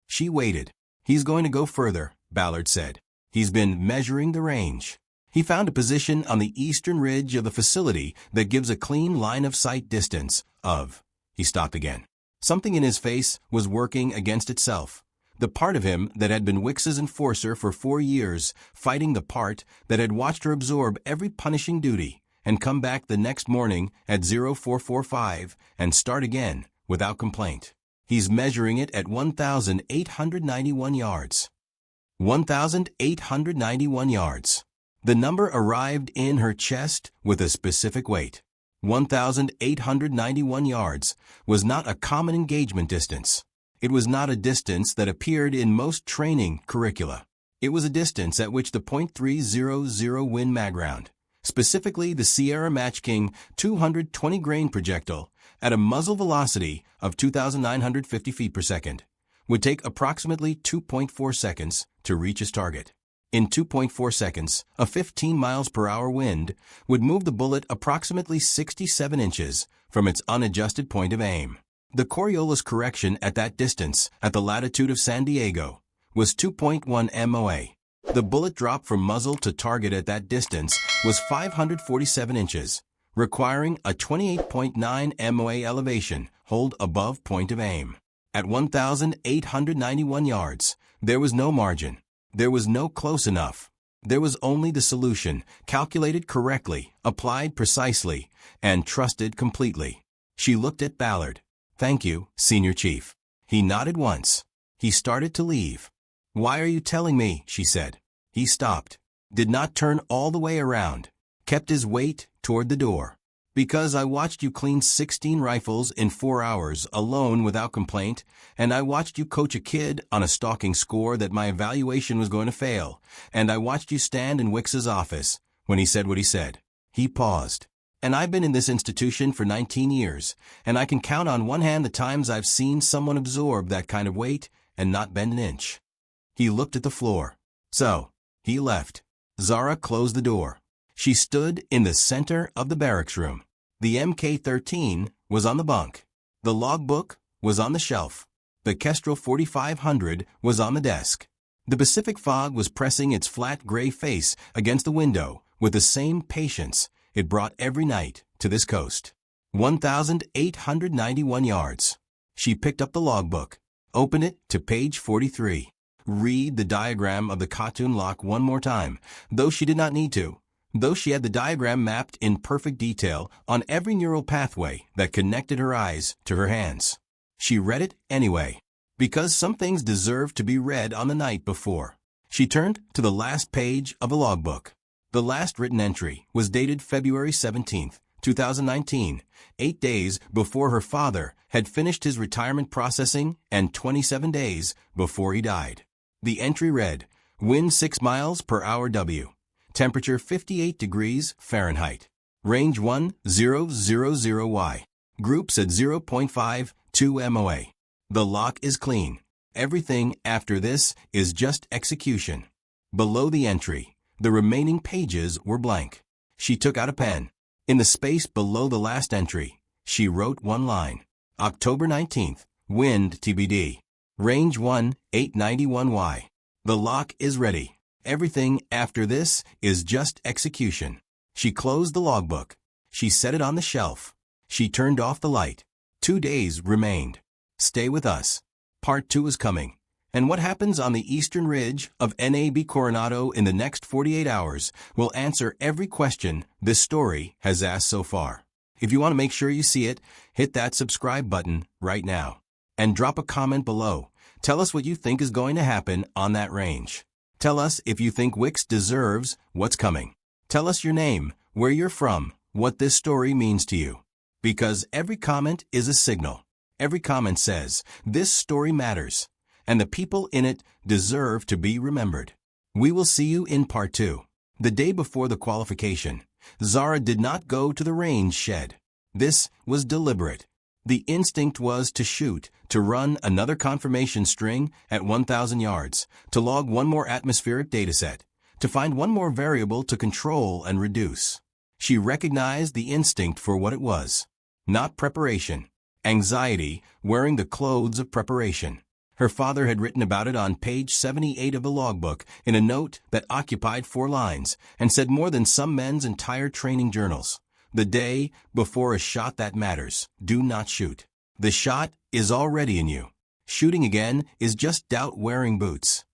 She waited. "He's going to go further," Ballard said. "He's been measuring the range. He found a position on the eastern ridge of the facility that gives a clean line-of-sight distance of—" He stopped again. Something in his face was working against itself. The part of him that had been Wicks's enforcer for 4 years, fighting the part that had watched her absorb every punishing duty and come back the next morning at 0445 and start again without complaint. He's measuring it at 1,891 yards. 1,891 yards. The number arrived in her chest with a specific weight. 1,891 yards was not a common engagement distance. It was not a distance that appeared in most training curricula. It was a distance at which the .300 Win mag round, specifically the Sierra Match King 220 grain projectile at a muzzle velocity of 2,950 feet per second, would take approximately 2.4 seconds to reach its target. In 2.4 seconds, a 15 miles per hour wind would move the bullet approximately 67 inches from its unadjusted point of aim. The Coriolis correction at that distance, at the latitude of San Diego, was 2.1 MOA. The bullet drop from muzzle to target at that distance was 547 inches, requiring a 28.9 MOA elevation hold above point of aim. At 1,891 yards, there was no margin. There was no close enough. There was only the solution, calculated correctly, applied precisely, and trusted completely. She looked at Ballard. "Thank you, Senior Chief." He nodded once. He started to leave. "Why are you telling me?" she said. He stopped, did not turn all the way around, kept his weight toward the door. "Because I watched you clean 16 rifles in 4 hours alone without complaint, and I watched you coach a kid on a stalking score that my evaluation was going to fail, and I watched you stand in Wicks's office when he said what he said." He paused. "And I've been in this institution for 19 years, and I can count on one hand the times I've seen someone absorb that kind of weight and not bend an inch." He looked at the floor. So, he left. Zara closed the door. She stood in the center of the barracks room. The MK-13 was on the bunk. The logbook was on the shelf. The Kestrel 4500 was on the desk. The Pacific fog was pressing its flat gray face against the window with the same patience it brought every night to this coast. 1,891 yards. She picked up the logbook, opened it to page 43. Read the diagram of the Platoon lock one more time, though she did not need to, though she had the diagram mapped in perfect detail on every neural pathway that connected her eyes to her hands. She read it anyway, because some things deserved to be read on the night before. She turned to the last page of the logbook. The last written entry was dated February 17, 2019, 8 days before her father had finished his retirement processing and 27 days before he died. The entry read, "Wind 6 miles per hour W. Temperature 58 degrees Fahrenheit. Range 1000Y. Groups at 0.52 MOA. The lock is clean. Everything after this is just execution." Below the entry, the remaining pages were blank. She took out a pen. In the space below the last entry, she wrote one line. October 19th, wind TBD. Range 1891Y. The lock is ready. Everything after this is just execution. She closed the logbook. She set it on the shelf. She turned off the light. 2 days remained. Stay with us. Part 2 is coming. And what happens on the eastern ridge of NAB Coronado in the next 48 hours will answer every question this story has asked so far. If you want to make sure you see it, hit that subscribe button right now. And drop a comment below. Tell us what you think is going to happen on that range. Tell us if you think Wix deserves what's coming. Tell us your name, where you're from, what this story means to you. Because every comment is a signal. Every comment says, this story matters, and the people in it deserve to be remembered. We will see you in part 2. The day before the qualification, Zara did not go to the range shed. This was deliberate. The instinct was to shoot, to run another confirmation string at 1,000 yards, to log one more atmospheric dataset, to find one more variable to control and reduce. She recognized the instinct for what it was. Not preparation. Anxiety, wearing the clothes of preparation. Her father had written about it on page 78 of the logbook in a note that occupied 4 lines and said more than some men's entire training journals. The day before a shot that matters, do not shoot. The shot is already in you. Shooting again is just doubt wearing boots.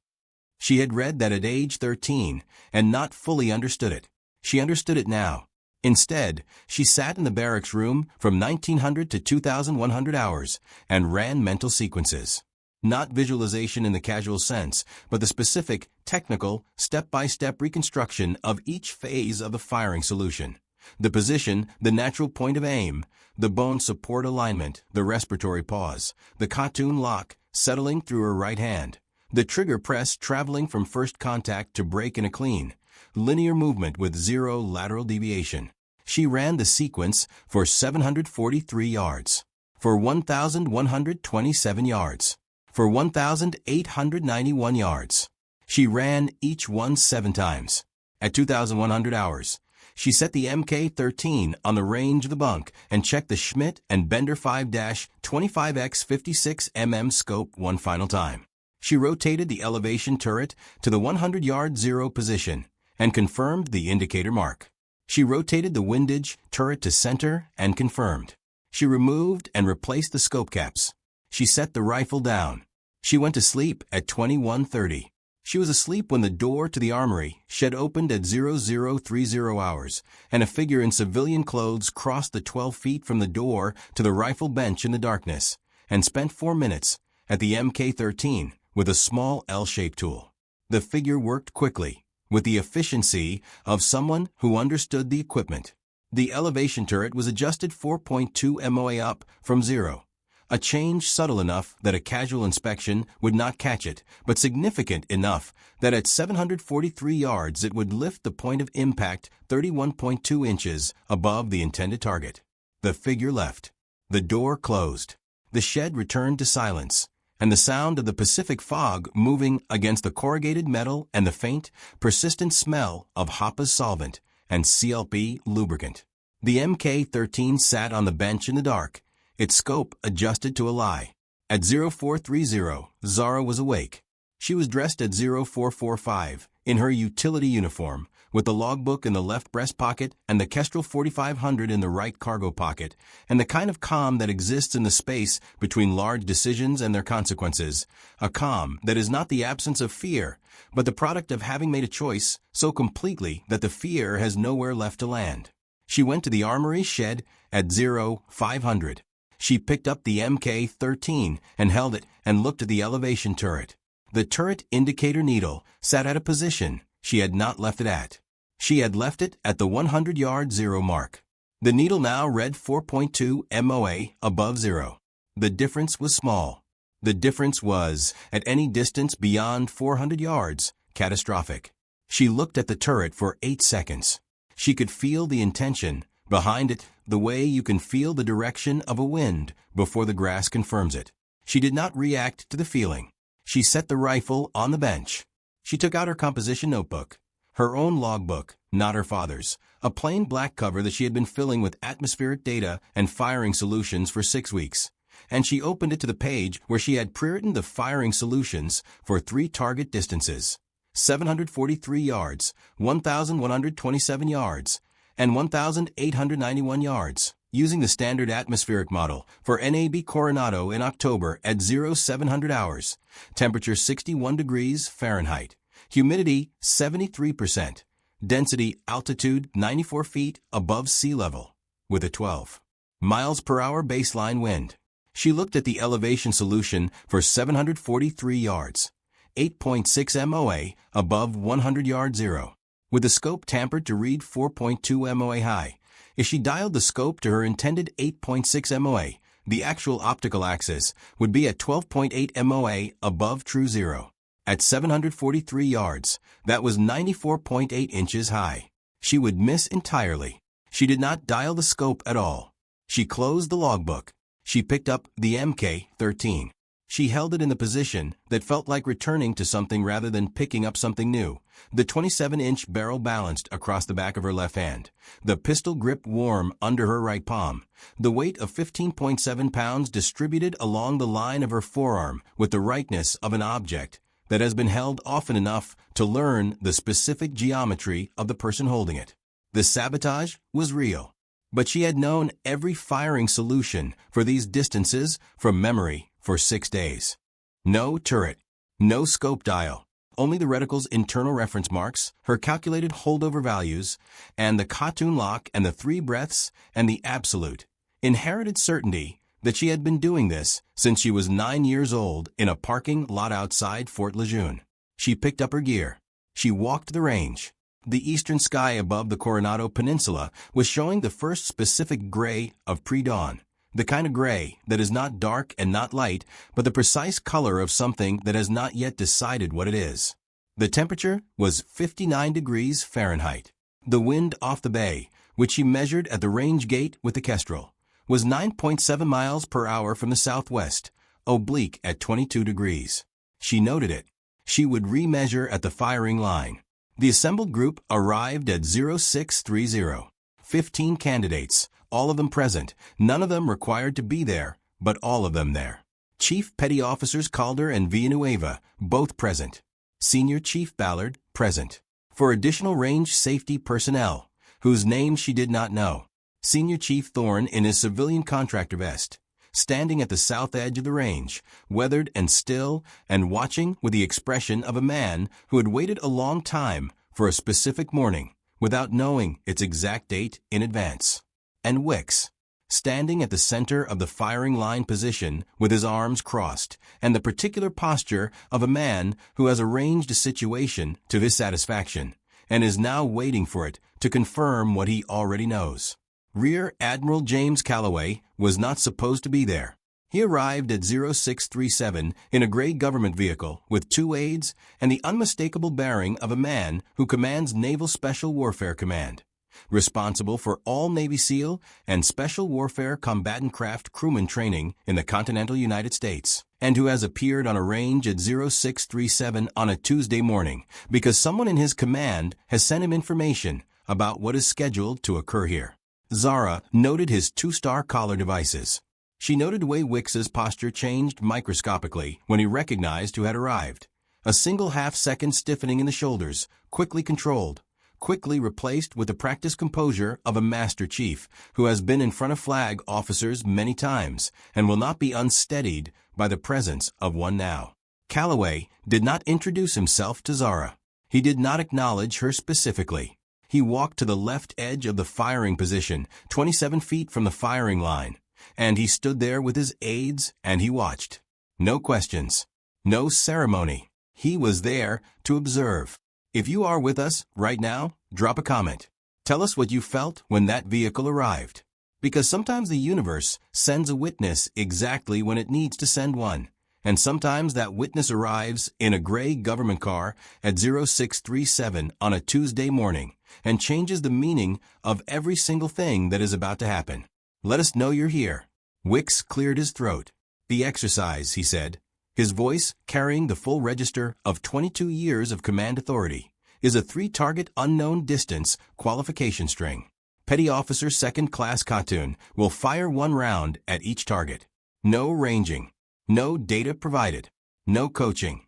She had read that at age 13 and not fully understood it. She understood it now. Instead, she sat in the barracks room from 1900 to 2100 hours and ran mental sequences. Not visualization in the casual sense, but the specific, technical, step-by-step reconstruction of each phase of the firing solution. The position, the natural point of aim, the bone support alignment, the respiratory pause, the Platoon lock settling through her right hand, the trigger press traveling from first contact to break in a clean, linear movement with 0 lateral deviation. She ran the sequence for 743 yards, for 1,127 yards, for 1,891 yards. She ran each one 7 times. At 2,100 hours, she set the Mk13 on the range of the bunk and checked the Schmidt and Bender 5-25x56mm scope one final time. She rotated the elevation turret to the 100-yard 0 position and confirmed the indicator mark. She rotated the windage turret to center and confirmed. She removed and replaced the scope caps. She set the rifle down. She went to sleep at 21:30. She was asleep when the door to the armory shed opened at 0030 hours, and a figure in civilian clothes crossed the 12 feet from the door to the rifle bench in the darkness, and spent 4 minutes at the Mk13 with a small L-shaped tool. The figure worked quickly, with the efficiency of someone who understood the equipment. The elevation turret was adjusted 4.2 MOA up from 0. A change subtle enough that a casual inspection would not catch it, but significant enough that at 743 yards it would lift the point of impact 31.2 inches above the intended target. The figure left. The door closed. The shed returned to silence, and the sound of the Pacific fog moving against the corrugated metal and the faint, persistent smell of Hoppa's solvent and CLP lubricant. The Mk13 sat on the bench in the dark, its scope adjusted to a lie. At 0430, Zara was awake. She was dressed at 0445, in her utility uniform, with the logbook in the left breast pocket and the Kestrel 4500 in the right cargo pocket, and the kind of calm that exists in the space between large decisions and their consequences, a calm that is not the absence of fear, but the product of having made a choice so completely that the fear has nowhere left to land. She went to the armory shed at 0500. She picked up the Mk13 and held it and looked at the elevation turret. The turret indicator needle sat at a position she had not left it at. She had left it at the 100-yard 0 mark. The needle now read 4.2 MOA above 0. The difference was small. The difference was, at any distance beyond 400 yards, catastrophic. She looked at the turret for 8 seconds. She could feel the intention behind it, the way you can feel the direction of a wind before the grass confirms it. She did not react to the feeling. She set the rifle on the bench. She took out her composition notebook, her own logbook, not her father's, a plain black cover that she had been filling with atmospheric data and firing solutions for 6 weeks, and she opened it to the page where she had pre-written the firing solutions for 3 target distances: 743 yards, 1,127 yards, and 1,891 yards. using the standard atmospheric model for NAB Coronado in October at 0700 hours. Temperature 61 degrees Fahrenheit. Humidity 73%. Density altitude 94 feet above sea level. With a 12 miles per hour baseline wind. She looked at the elevation solution for 743 yards. 8.6 MOA above 100 yard zero. With the scope tampered to read 4.2 MOA high. If she dialed the scope to her intended 8.6 MOA, the actual optical axis would be at 12.8 MOA above true zero. At 743 yards, that was 94.8 inches high. She would miss entirely. She did not dial the scope at all. She closed the logbook. She picked up the MK-13. She held it in the position that felt like returning to something rather than picking up something new. The 27-inch barrel balanced across the back of her left hand. The pistol grip warm under her right palm. The weight of 15.7 pounds distributed along the line of her forearm with the rightness of an object that has been held often enough to learn the specific geometry of the person holding it. The sabotage was real. But she had known every firing solution for these distances from memory for 6 days. No turret, no scope dial, only the reticle's internal reference marks, her calculated holdover values, and the Platoon lock and the 3 breaths and the absolute, inherited certainty that she had been doing this since she was 9 years old in a parking lot outside Fort Lejeune. She picked up her gear. She walked the range. The eastern sky above the Coronado Peninsula was showing the first specific gray of pre-dawn, the kind of gray that is not dark and not light, but the precise color of something that has not yet decided what it is. The temperature was 59 degrees Fahrenheit. The wind off the bay, which she measured at the range gate with the Kestrel, was 9.7 miles per hour from the southwest, oblique at 22 degrees. She noted it. She would remeasure at the firing line. The assembled group arrived at 0630. 15 candidates, all of them present, none of them required to be there, but all of them there. Chief Petty Officers Calder and Villanueva, both present. Senior Chief Ballard, present. For additional range safety personnel, whose names she did not know. Senior Chief Thorne in his civilian contractor vest, standing at the south edge of the range, weathered and still, and watching with the expression of a man who had waited a long time for a specific morning without knowing its exact date in advance. And Wicks, standing at the center of the firing line position with his arms crossed, and the particular posture of a man who has arranged a situation to his satisfaction, and is now waiting for it to confirm what he already knows. Rear Admiral James Calloway was not supposed to be there. He arrived at 0637 in a gray government vehicle with 2 aides and the unmistakable bearing of a man who commands Naval Special Warfare Command, responsible for all Navy SEAL and Special Warfare Combatant Craft crewman training in the continental United States, and who has appeared on a range at 0637 on a Tuesday morning because someone in his command has sent him information about what is scheduled to occur here. Zara noted his 2-star collar devices. She noted the way Wicks's posture changed microscopically when he recognized who had arrived. A single half-second stiffening in the shoulders, quickly controlled, quickly replaced with the practiced composure of a master chief who has been in front of flag officers many times and will not be unsteadied by the presence of one now. Calloway did not introduce himself to Zara. He did not acknowledge her specifically. He walked to the left edge of the firing position, 27 feet from the firing line, and he stood there with his aides and he watched. No questions. No ceremony. He was there to observe. If you are with us right now, drop a comment. Tell us what you felt when that vehicle arrived. Because sometimes the universe sends a witness exactly when it needs to send one. And sometimes that witness arrives in a gray government car at 0637 on a Tuesday morning and changes the meaning of every single thing that is about to happen. Let us know you're here. Wicks cleared his throat. The exercise, he said, his voice carrying the full register of 22 years of command authority, is a 3-target unknown distance qualification string. Petty Officer Second Class Platoon will fire 1 round at each target. No ranging. No data provided. No coaching.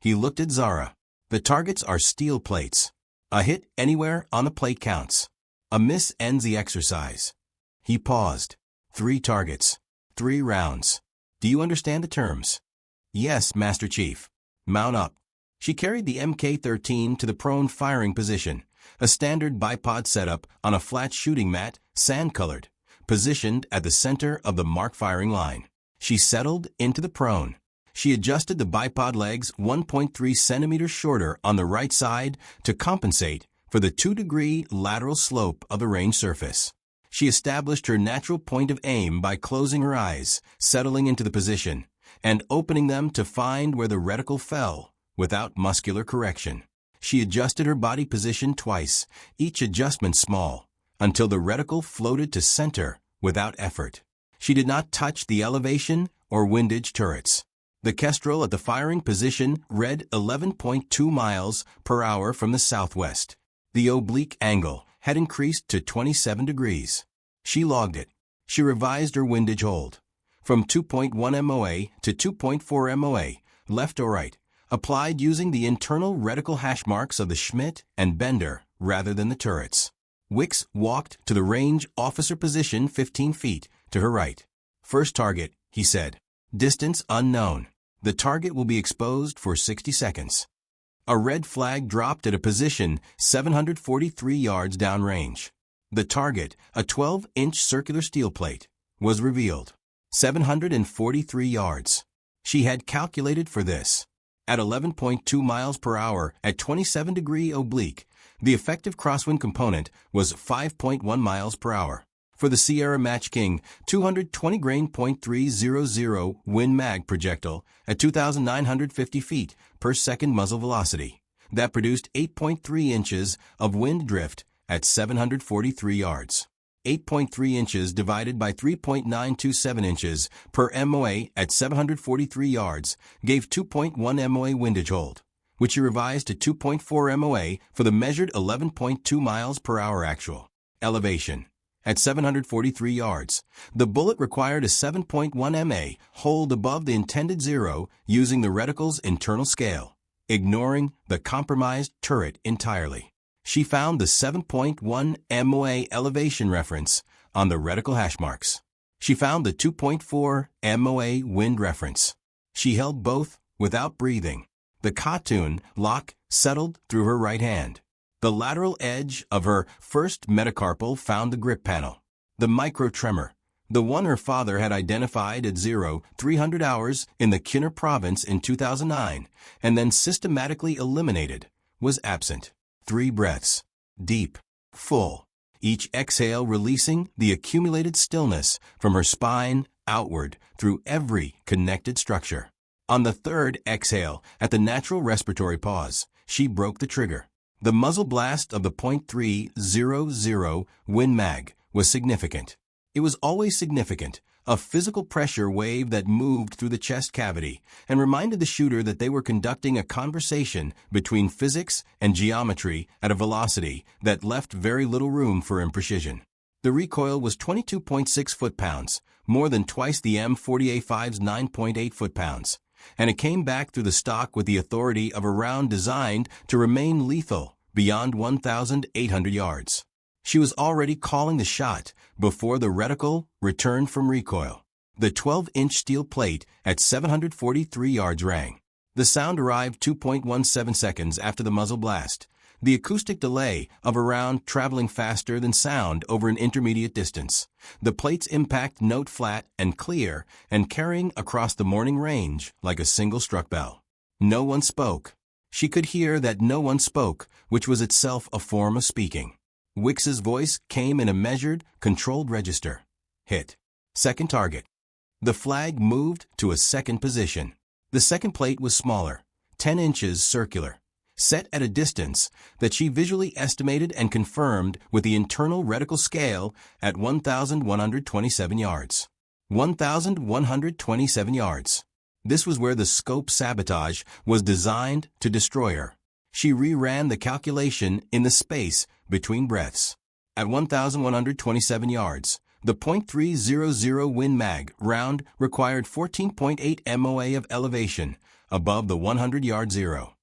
He looked at Zara. The targets are steel plates. A hit anywhere on the plate counts. A miss ends the exercise. He paused. 3 targets. 3 rounds. Do you understand the terms? Yes, Master Chief. Mount up. She carried the Mk-13 to the prone firing position, a standard bipod setup on a flat shooting mat, sand-colored, positioned at the center of the mark firing line. She settled into the prone. She adjusted the bipod legs 1.3 centimeters shorter on the right side to compensate for the 2-degree lateral slope of the range surface. She established her natural point of aim by closing her eyes, settling into the position, and opening them to find where the reticle fell without muscular correction. She adjusted her body position twice, each adjustment small, until the reticle floated to center without effort. She did not touch the elevation or windage turrets. The Kestrel at the firing position read 11.2 miles per hour from the southwest. The oblique angle had increased to 27 degrees. She logged it. She revised her windage hold from 2.1 MOA to 2.4 MOA, left or right, applied using the internal reticle hash marks of the Schmidt and Bender rather than the turrets. Wicks walked to the range officer position 15 feet to her right. First target, he said. Distance unknown. The target will be exposed for 60 seconds. A red flag dropped at a position 743 yards downrange. The target, a 12-inch circular steel plate, was revealed. 743 yards. She had calculated for this. At 11.2 miles per hour at 27-degree oblique, the effective crosswind component was 5.1 miles per hour. For the Sierra Match King 220 grain .300 Win Mag projectile at 2,950 feet per second muzzle velocity, that produced 8.3 inches of wind drift at 743 yards. 8.3 inches divided by 3.927 inches per MOA at 743 yards gave 2.1 MOA windage hold, which he revised to 2.4 MOA for the measured 11.2 miles per hour actual elevation. At 743 yards, the bullet required a 7.1 MA hold above the intended zero using the reticle's internal scale, ignoring the compromised turret entirely. She found the 7.1 MOA elevation reference on the reticle hash marks. She found the 2.4 MOA wind reference. She held both without breathing. The Platoon lock settled through her right hand. The lateral edge of her first metacarpal found the grip panel. The micro tremor, the one her father had identified at 300 hours in the Kinner province in 2009 and then systematically eliminated, was absent. 3 breaths. Deep. Full. Each exhale releasing the accumulated stillness from her spine outward through every connected structure. On the third exhale, at the natural respiratory pause, she broke the trigger. The muzzle blast of the .300 Win Mag was significant. It was always significant, a physical pressure wave that moved through the chest cavity and reminded the shooter that they were conducting a conversation between physics and geometry at a velocity that left very little room for imprecision. The recoil was 22.6 foot-pounds, more than twice the M40A5's 9.8 foot-pounds, and it came back through the stock with the authority of a round designed to remain lethal beyond 1,800 yards. She was already calling the shot before the reticle returned from recoil. The 12-inch steel plate at 743 yards rang. The sound arrived 2.17 seconds after the muzzle blast, the acoustic delay of a round traveling faster than sound over an intermediate distance. The plate's impact note flat and clear and carrying across the morning range like a single struck bell. No one spoke. She could hear that no one spoke, which was itself a form of speaking. Wicks's voice came in a measured, controlled register. Hit. Second target. The flag moved to a second position. The second plate was smaller, 10 inches circular, set at a distance that she visually estimated and confirmed with the internal reticle scale at 1,127 yards. 1,127 yards. This was where the scope sabotage was designed to destroy her. She reran the calculation in the space between breaths. At 1,127 yards, the .300 Win Mag round required 14.8 MOA of elevation above the 100-yard zero.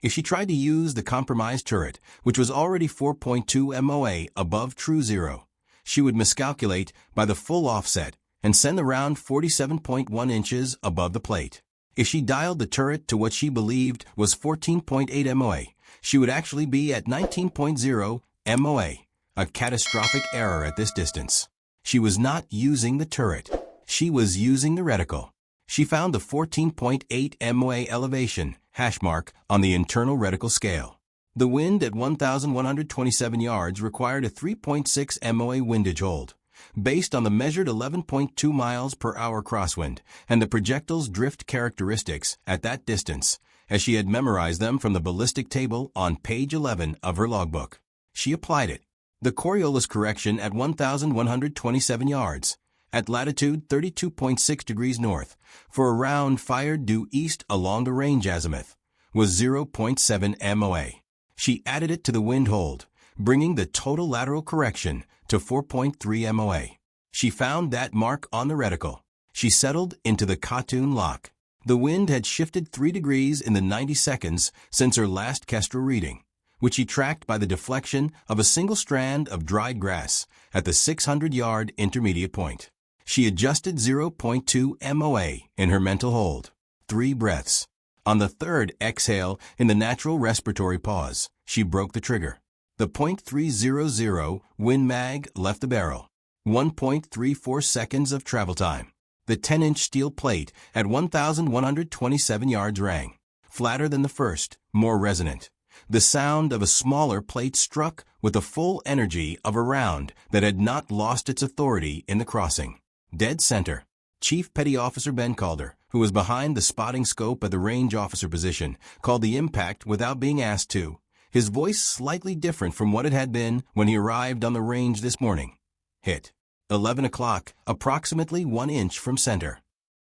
If she tried to use the compromised turret, which was already 4.2 MOA above true zero, she would miscalculate by the full offset and send the round 47.1 inches above the plate. If she dialed the turret to what she believed was 14.8 MOA, she would actually be at 19.0 MOA, a catastrophic error at this distance. She was not using the turret. She was using the reticle. She found the 14.8 MOA elevation hash mark on the internal reticle scale. The wind at 1,127 yards required a 3.6 MOA windage hold, based on the measured 11.2 miles per hour crosswind and the projectile's drift characteristics at that distance, as she had memorized them from the ballistic table on page 11 of her logbook. She applied it. The Coriolis correction at 1,127 yards, at latitude 32.6 degrees north, for a round fired due east along the range azimuth, was 0.7 MOA. She added it to the wind hold, bringing the total lateral correction to 4.3 MOA. She found that mark on the reticle. She settled into the Platoon lock. The wind had shifted 3 degrees in the 90 seconds since her last Kestrel reading, which she tracked by the deflection of a single strand of dried grass at the 600-yard intermediate point. She adjusted 0.2 MOA in her mental hold. 3 breaths. On the third exhale in the natural respiratory pause, she broke the trigger. The .300 Win Mag left the barrel. 1.34 seconds of travel time. The 10-inch steel plate at 1,127 yards rang. Flatter than the first, more resonant. The sound of a smaller plate struck with the full energy of a round that had not lost its authority in the crossing. Dead center. Chief Petty Officer Ben Calder, who was behind the spotting scope at the range officer position, called the impact without being asked to, his voice slightly different from what it had been when he arrived on the range this morning. Hit. 11 o'clock, approximately 1 inch from center.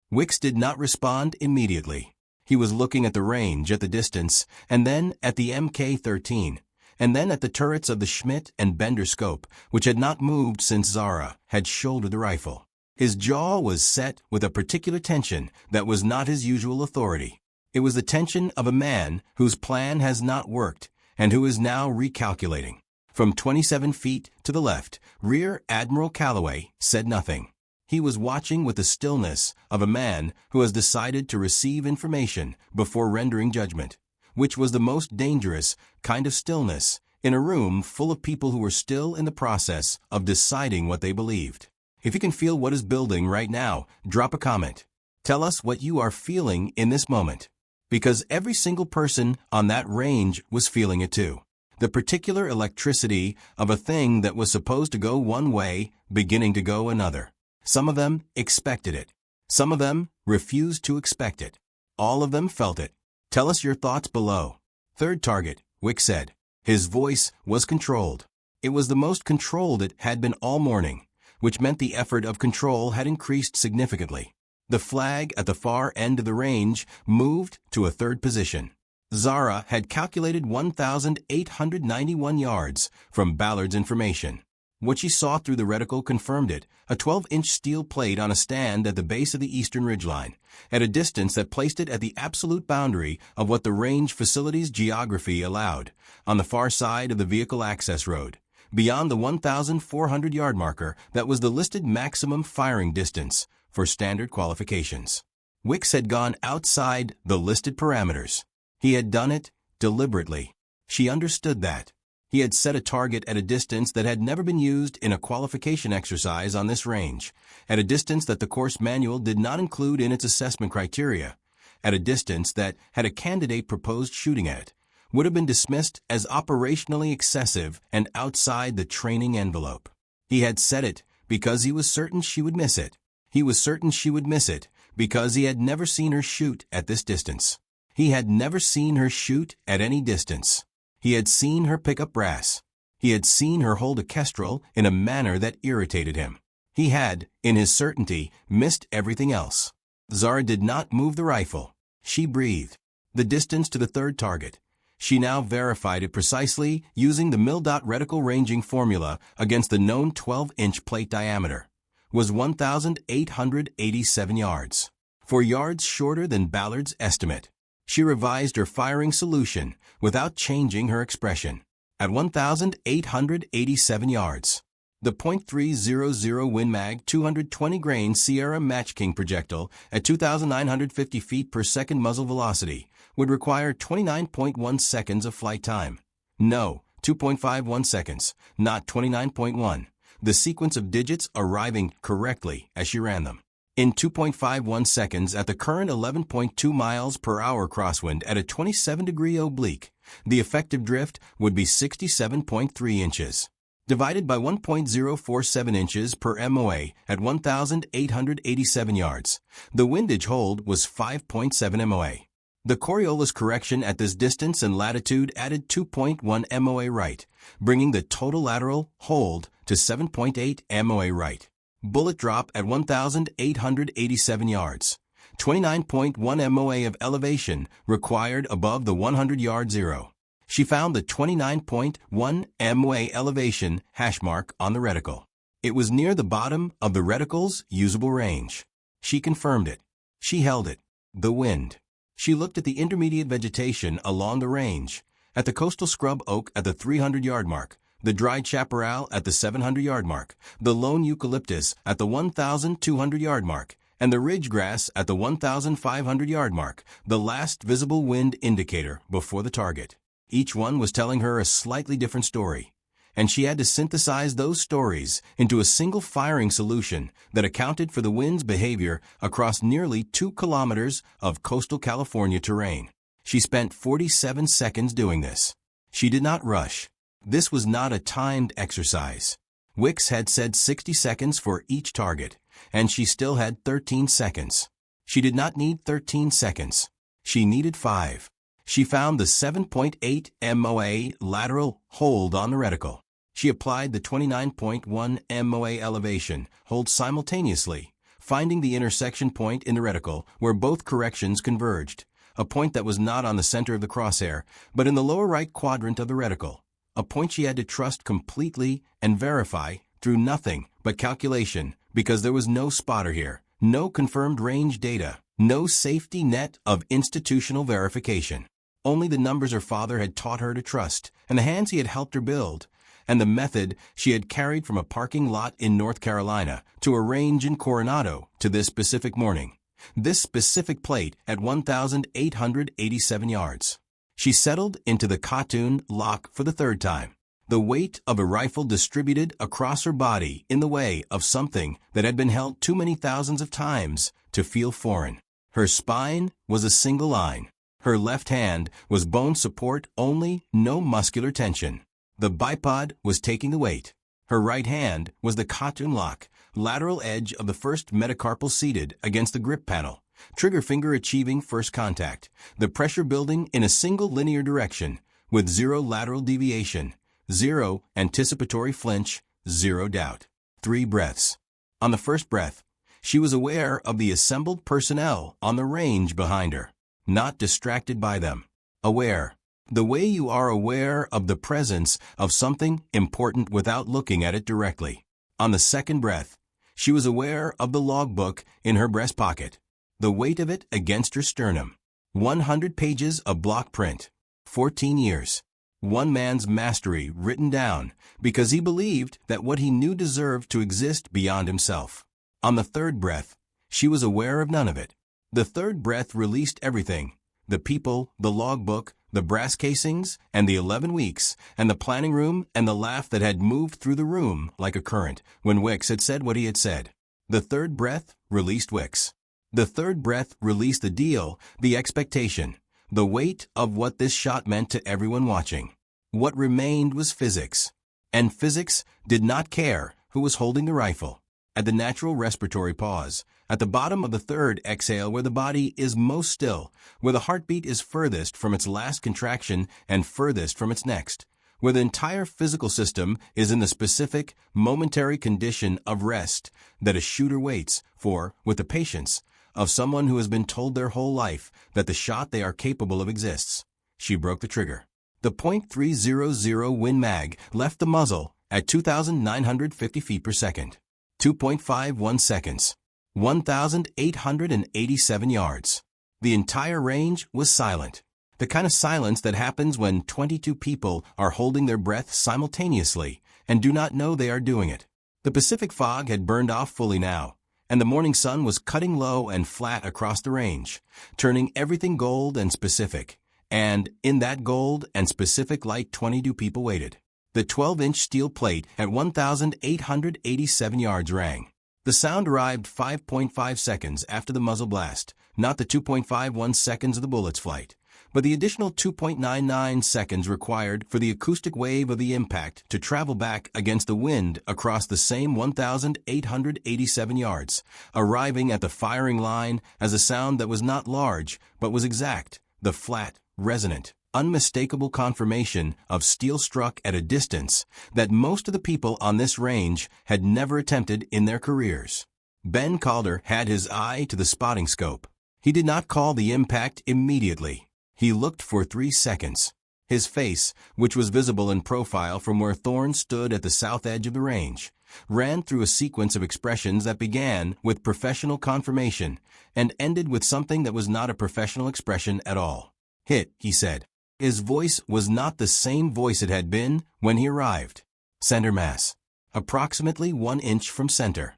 Wicks did not respond immediately. He was looking at the range at the distance, and then at the Mk-13, and then at the turrets of the Schmidt and Bender scope, which had not moved since Zara had shouldered the rifle. His jaw was set with a particular tension that was not his usual authority. It was the tension of a man whose plan has not worked and who is now recalculating. From 27 feet to the left, Rear Admiral Calloway said nothing. He was watching with the stillness of a man who has decided to receive information before rendering judgment, which was the most dangerous kind of stillness in a room full of people who were still in the process of deciding what they believed. If you can feel what is building right now, drop a comment. Tell us what you are feeling in this moment, because every single person on that range was feeling it too. The particular electricity of a thing that was supposed to go one way, beginning to go another. Some of them expected it. Some of them refused to expect it. All of them felt it. Tell us your thoughts below. Third target, Wick said. His voice was controlled. It was the most controlled it had been all morning, which meant the effort of control had increased significantly. The flag at the far end of the range moved to a third position. Zara had calculated 1,891 yards from Ballard's information. What she saw through the reticle confirmed it, a 12-inch steel plate on a stand at the base of the eastern ridgeline, at a distance that placed it at the absolute boundary of what the range facility's geography allowed, on the far side of the vehicle access road, beyond the 1,400-yard marker that was the listed maximum firing distance for standard qualifications. Wicks had gone outside the listed parameters. He had done it deliberately. She understood that. He had set a target at a distance that had never been used in a qualification exercise on this range, at a distance that the course manual did not include in its assessment criteria, at a distance that, had a candidate proposed shooting at it, would have been dismissed as operationally excessive and outside the training envelope. He had set it because he was certain she would miss it. He was certain she would miss it because he had never seen her shoot at this distance. He had never seen her shoot at any distance. He had seen her pick up brass. He had seen her hold a kestrel in a manner that irritated him. He had, in his certainty, missed everything else. Zara did not move the rifle. She breathed. The distance to the third target. She now verified it precisely using the mil-dot reticle ranging formula against the known 12-inch plate diameter. Was 1,887 yards. 4 yards shorter than Ballard's estimate. She revised her firing solution without changing her expression. At 1,887 yards. The .300 Win Mag 220 grain Sierra Match King projectile at 2,950 feet per second muzzle velocity would require 29.1 seconds of flight time. No, 2.51 seconds, not 29.1. The sequence of digits arriving correctly as she ran them. In 2.51 seconds at the current 11.2 miles per hour crosswind at a 27-degree oblique, the effective drift would be 67.3 inches. Divided by 1.047 inches per MOA at 1,887 yards. The windage hold was 5.7 MOA. The Coriolis correction at this distance and latitude added 2.1 MOA right, bringing the total lateral hold to 7.8 MOA right. Bullet drop at 1,887 yards. 29.1 MOA of elevation required above the 100-yard zero. She found the 29.1 MOA elevation hash mark on the reticle. It was near the bottom of the reticle's usable range. She confirmed it. She held it. The wind. She looked at the intermediate vegetation along the range, at the coastal scrub oak at the 300-yard mark, the dried chaparral at the 700-yard mark, the lone eucalyptus at the 1,200-yard mark, and the ridgegrass at the 1,500-yard mark, the last visible wind indicator before the target. Each one was telling her a slightly different story, and she had to synthesize those stories into a single firing solution that accounted for the wind's behavior across nearly 2 kilometers of coastal California terrain. She spent 47 seconds doing this. She did not rush. This was not a timed exercise. Wicks had said 60 seconds for each target, and she still had 13 seconds. She did not need 13 seconds. She needed 5. She found the 7.8 MOA lateral hold on the reticle. She applied the 29.1 MOA elevation hold simultaneously, finding the intersection point in the reticle where both corrections converged, a point that was not on the center of the crosshair, but in the lower right quadrant of the reticle, a point she had to trust completely and verify through nothing but calculation, because there was no spotter here, no confirmed range data, no safety net of institutional verification. Only the numbers her father had taught her to trust, and the hands he had helped her build, and the method she had carried from a parking lot in North Carolina to a range in Coronado to this specific morning, this specific plate at 1,887 yards. She settled into the Platoon lock for the third time. The weight of a rifle distributed across her body in the way of something that had been held too many thousands of times to feel foreign. Her spine was a single line. Her left hand was bone support only, no muscular tension. The bipod was taking the weight. Her right hand was the Platoon lock, lateral edge of the first metacarpal seated against the grip panel, trigger finger achieving first contact, the pressure building in a single linear direction, with 0 lateral deviation, 0 anticipatory flinch, 0 doubt. 3 breaths. On the first breath, she was aware of the assembled personnel on the range behind her. Not distracted by them. Aware. The way you are aware of the presence of something important without looking at it directly. On the second breath, she was aware of the logbook in her breast pocket, the weight of it against her sternum. 100 pages of block print. 14 years. One man's mastery written down because he believed that what he knew deserved to exist beyond himself. On the third breath, she was aware of none of it. The third breath released everything, the people, the logbook, the brass casings, and the 11 weeks, and the planning room, and the laugh that had moved through the room like a current when Wicks had said what he had said. The third breath released Wicks. The third breath released the deal, the expectation, the weight of what this shot meant to everyone watching. What remained was physics. And physics did not care who was holding the rifle. At the natural respiratory pause, at the bottom of the third exhale where the body is most still, where the heartbeat is furthest from its last contraction and furthest from its next, where the entire physical system is in the specific, momentary condition of rest that a shooter waits for with the patience of someone who has been told their whole life that the shot they are capable of exists. She broke the trigger. The .300 Win Mag left the muzzle at 2,950 feet per second. 2.51 seconds. 1,887 yards. The entire range was silent. The kind of silence that happens when 22 people are holding their breath simultaneously and do not know they are doing it. The Pacific fog had burned off fully now, and the morning sun was cutting low and flat across the range, turning everything gold and specific. And in that gold and specific light 22 people waited. The 12-inch steel plate at 1,887 yards rang. The sound arrived 5.5 seconds after the muzzle blast, not the 2.51 seconds of the bullet's flight, but the additional 2.99 seconds required for the acoustic wave of the impact to travel back against the wind across the same 1,887 yards, arriving at the firing line as a sound that was not large but was exact, the flat, resonant, unmistakable confirmation of steel struck at a distance that most of the people on this range had never attempted in their careers. Ben Calder had his eye to the spotting scope. He did not call the impact immediately. He looked for 3 seconds. His face, which was visible in profile from where Thorne stood at the south edge of the range, ran through a sequence of expressions that began with professional confirmation and ended with something that was not a professional expression at all. "Hit," he said. His voice was not the same voice it had been when he arrived. "Center mass. Approximately 1 inch from center."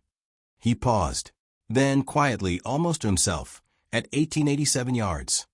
He paused. Then, quietly, almost to himself, at 1887 yards.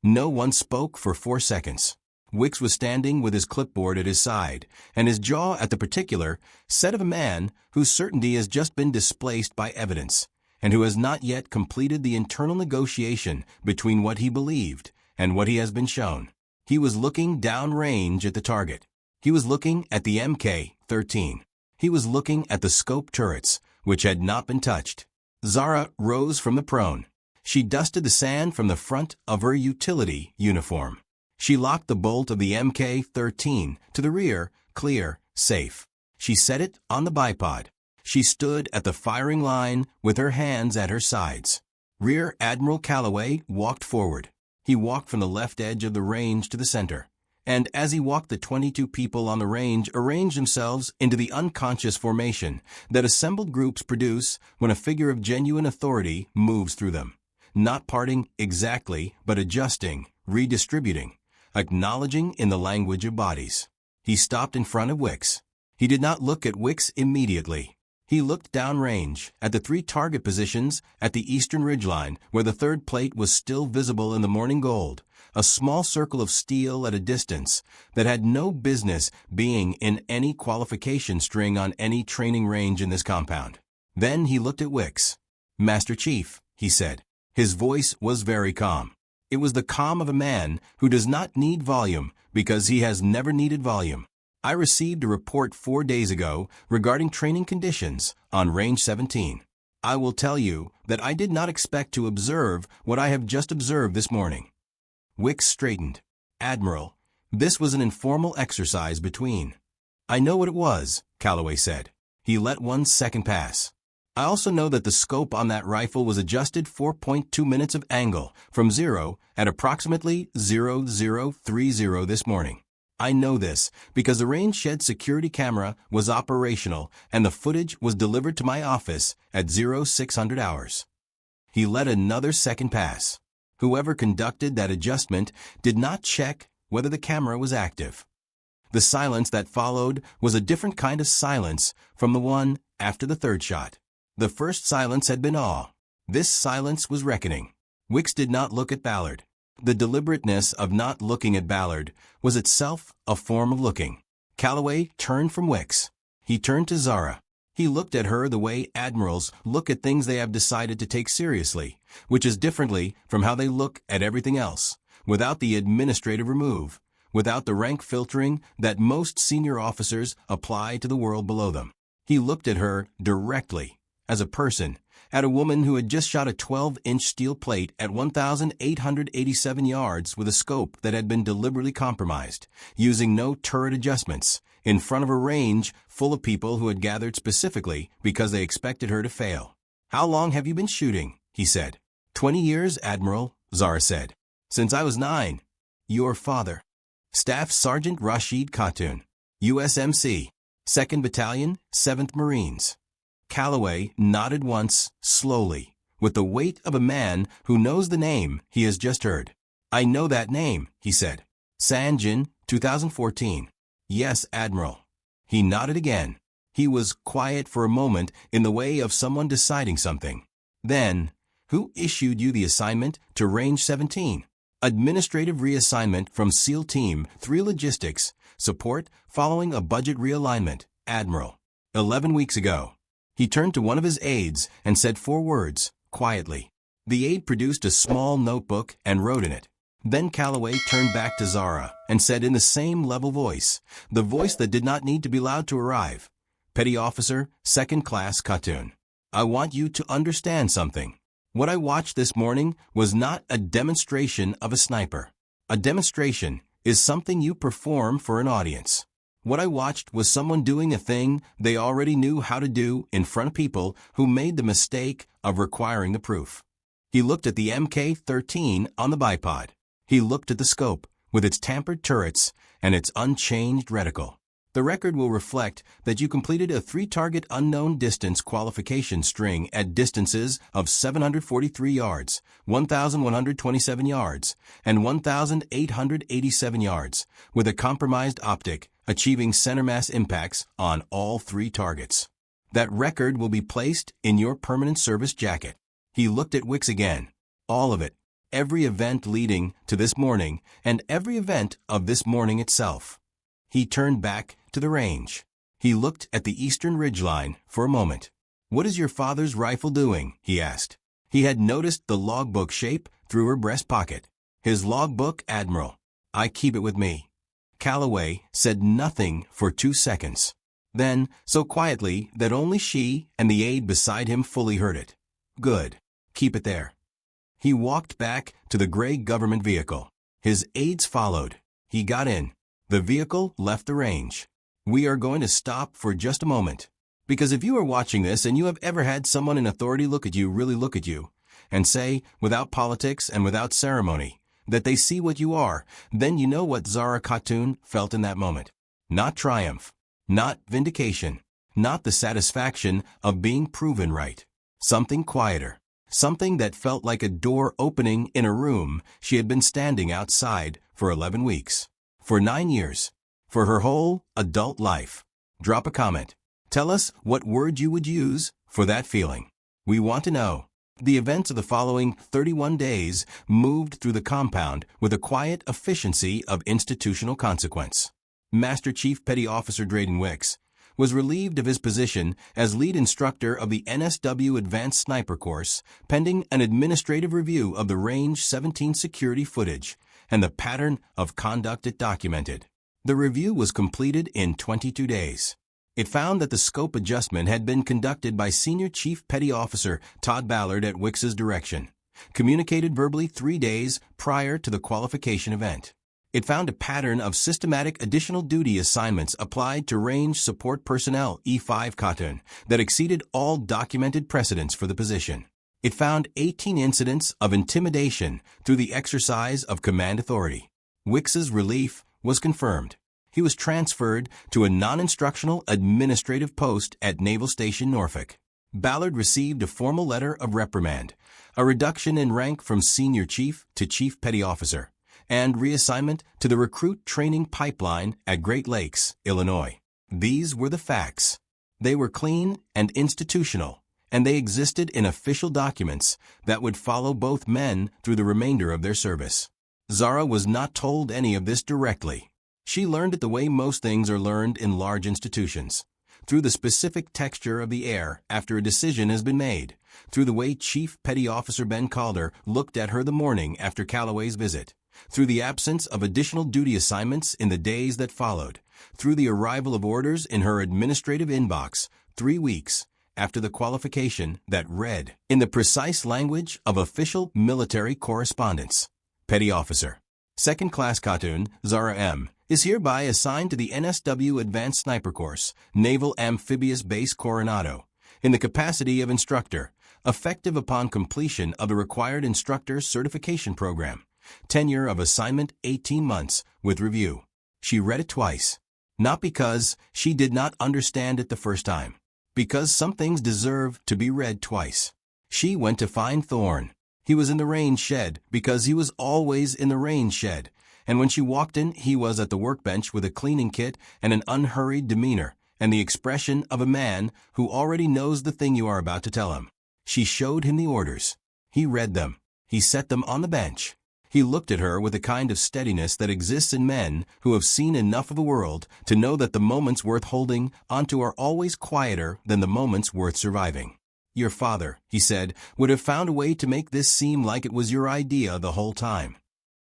No one spoke for 4 seconds. Wicks was standing with his clipboard at his side, and his jaw at the particular set of a man whose certainty has just been displaced by evidence, and who has not yet completed the internal negotiation between what he believed and what he has been shown. He was looking downrange at the target. He was looking at the Mk-13. He was looking at the scope turrets, which had not been touched. Zara rose from the prone. She dusted the sand from the front of her utility uniform. She locked the bolt of the Mk-13 to the rear, clear, safe. She set it on the bipod. She stood at the firing line with her hands at her sides. Rear Admiral Calloway walked forward. He walked from the left edge of the range to the center. And as he walked, the 22 people on the range arranged themselves into the unconscious formation that assembled groups produce when a figure of genuine authority moves through them. Not parting exactly, but adjusting, redistributing, acknowledging in the language of bodies. He stopped in front of Wicks. He did not look at Wicks immediately. He looked downrange at the 3 target positions at the eastern ridgeline where the third plate was still visible in the morning gold, a small circle of steel at a distance that had no business being in any qualification string on any training range in this compound. Then he looked at Wicks. "Master Chief," he said. His voice was very calm. It was the calm of a man who does not need volume because he has never needed volume. "I received a report 4 days ago regarding training conditions on Range 17. I will tell you that I did not expect to observe what I have just observed this morning." Wicks straightened. "Admiral, this was an informal exercise between—" "I know what it was," Calloway said. He let 1 second pass. "I also know that the scope on that rifle was adjusted 4.2 minutes of angle from 0 at approximately 0030 this morning. I know this because the range shed security camera was operational and the footage was delivered to my office at 0600 hours." He let another second pass. Whoever conducted that adjustment did not check whether the camera was active. The silence that followed was a different kind of silence from the one after the third shot. The first silence had been awe. This silence was reckoning. Wicks did not look at Ballard. The deliberateness of not looking at Ballard was itself a form of looking. Calloway turned from Wicks. He turned to Zara. He looked at her the way admirals look at things they have decided to take seriously, which is differently from how they look at everything else, without the administrative remove, without the rank filtering that most senior officers apply to the world below them. He looked at her directly, as a person, at a woman who had just shot a 12-inch steel plate at 1,887 yards with a scope that had been deliberately compromised, using no turret adjustments, in front of a range full of people who had gathered specifically because they expected her to fail. "How long have you been shooting?" he said. 20 years, Admiral," Zara said. "Since I was 9. "Your father?" "Staff Sergeant Rashid Khatun, USMC, 2nd Battalion, 7th Marines." Calloway nodded once, slowly, with the weight of a man who knows the name he has just heard. "I know that name," he said. "Sanjin, 2014. "Yes, Admiral." He nodded again. He was quiet for a moment in the way of someone deciding something. Then, who issued you the assignment to Range 17? Administrative reassignment from SEAL Team 3 Logistics, support following a budget realignment, Admiral. 11 weeks ago. He turned to one of his aides and said 4 words, quietly. The aide produced a small notebook and wrote in it. Then Calloway turned back to Zara and said in the same level voice, the voice that did not need to be loud to arrive, Petty Officer, 2nd Class Platoon. I want you to understand something. What I watched this morning was not a demonstration of a sniper. A demonstration is something you perform for an audience. What I watched was someone doing a thing they already knew how to do in front of people who made the mistake of requiring the proof. He looked at the Mk-13 on the bipod. He looked at the scope, with its tampered turrets and its unchanged reticle. The record will reflect that you completed a 3-target unknown distance qualification string at distances of 743 yards, 1,127 yards, and 1,887 yards, with a compromised optic, achieving center mass impacts on all 3 targets. That record will be placed in your permanent service jacket. He looked at Wicks again. All of it. Every event leading to this morning, and every event of this morning itself. He turned back to the range. He looked at the eastern ridgeline for a moment. What is your father's rifle doing? He asked. He had noticed the logbook shape through her breast pocket. His logbook, Admiral. I keep it with me. Calloway said nothing for 2 seconds. Then, so quietly that only she and the aide beside him fully heard it. Good. Keep it there. He walked back to the gray government vehicle. His aides followed. He got in. The vehicle left the range. We are going to stop for just a moment. Because if you are watching this and you have ever had someone in authority really look at you, and say, without politics and without ceremony, that they see what you are, then you know what Zara Khatun felt in that moment. Not triumph. Not vindication. Not the satisfaction of being proven right. Something quieter. Something that felt like a door opening in a room she had been standing outside for 11 weeks. For 9 years. For her whole adult life. Drop a comment. Tell us what word you would use for that feeling. We want to know. The events of the following 31 days moved through the compound with a quiet efficiency of institutional consequence. Master Chief Petty Officer Drayden Wicks was relieved of his position as lead instructor of the NSW Advanced Sniper Course pending an administrative review of the Range 17 security footage and the pattern of conduct it documented. The review was completed in 22 days. It found that the scope adjustment had been conducted by Senior Chief Petty Officer Todd Ballard at Wicks's direction, communicated verbally 3 days prior to the qualification event. It found a pattern of systematic additional duty assignments applied to range support personnel E5 Khatun that exceeded all documented precedents for the position. It found 18 incidents of intimidation through the exercise of command authority. Wicks's relief was confirmed. He was transferred to a non-instructional administrative post at Naval Station Norfolk. Ballard received a formal letter of reprimand, a reduction in rank from Senior Chief to Chief Petty Officer, and reassignment to the recruit training pipeline at Great Lakes, Illinois. These were the facts. They were clean and institutional, and they existed in official documents that would follow both men through the remainder of their service. Zara was not told any of this directly. She learned it the way most things are learned in large institutions, through the specific texture of the air after a decision has been made, through the way Chief Petty Officer Ben Calder looked at her the morning after Calloway's visit, through the absence of additional duty assignments in the days that followed, through the arrival of orders in her administrative inbox 3 weeks after the qualification that read, in the precise language of official military correspondence, Petty Officer, 2nd Class Khatun, Zara M., is hereby assigned to the NSW Advanced Sniper Course, Naval Amphibious Base Coronado, in the capacity of instructor, effective upon completion of the required instructor certification program. Tenure of assignment 18 months, with review. She read it twice. Not because she did not understand it the first time. Because some things deserve to be read twice. She went to find Thorne. He was in the range shed because he was always in the range shed, and when she walked in, he was at the workbench with a cleaning kit and an unhurried demeanor, and the expression of a man who already knows the thing you are about to tell him. She showed him the orders. He read them. He set them on the bench. He looked at her with a kind of steadiness that exists in men who have seen enough of the world to know that the moments worth holding onto are always quieter than the moments worth surviving. Your father, he said, would have found a way to make this seem like it was your idea the whole time.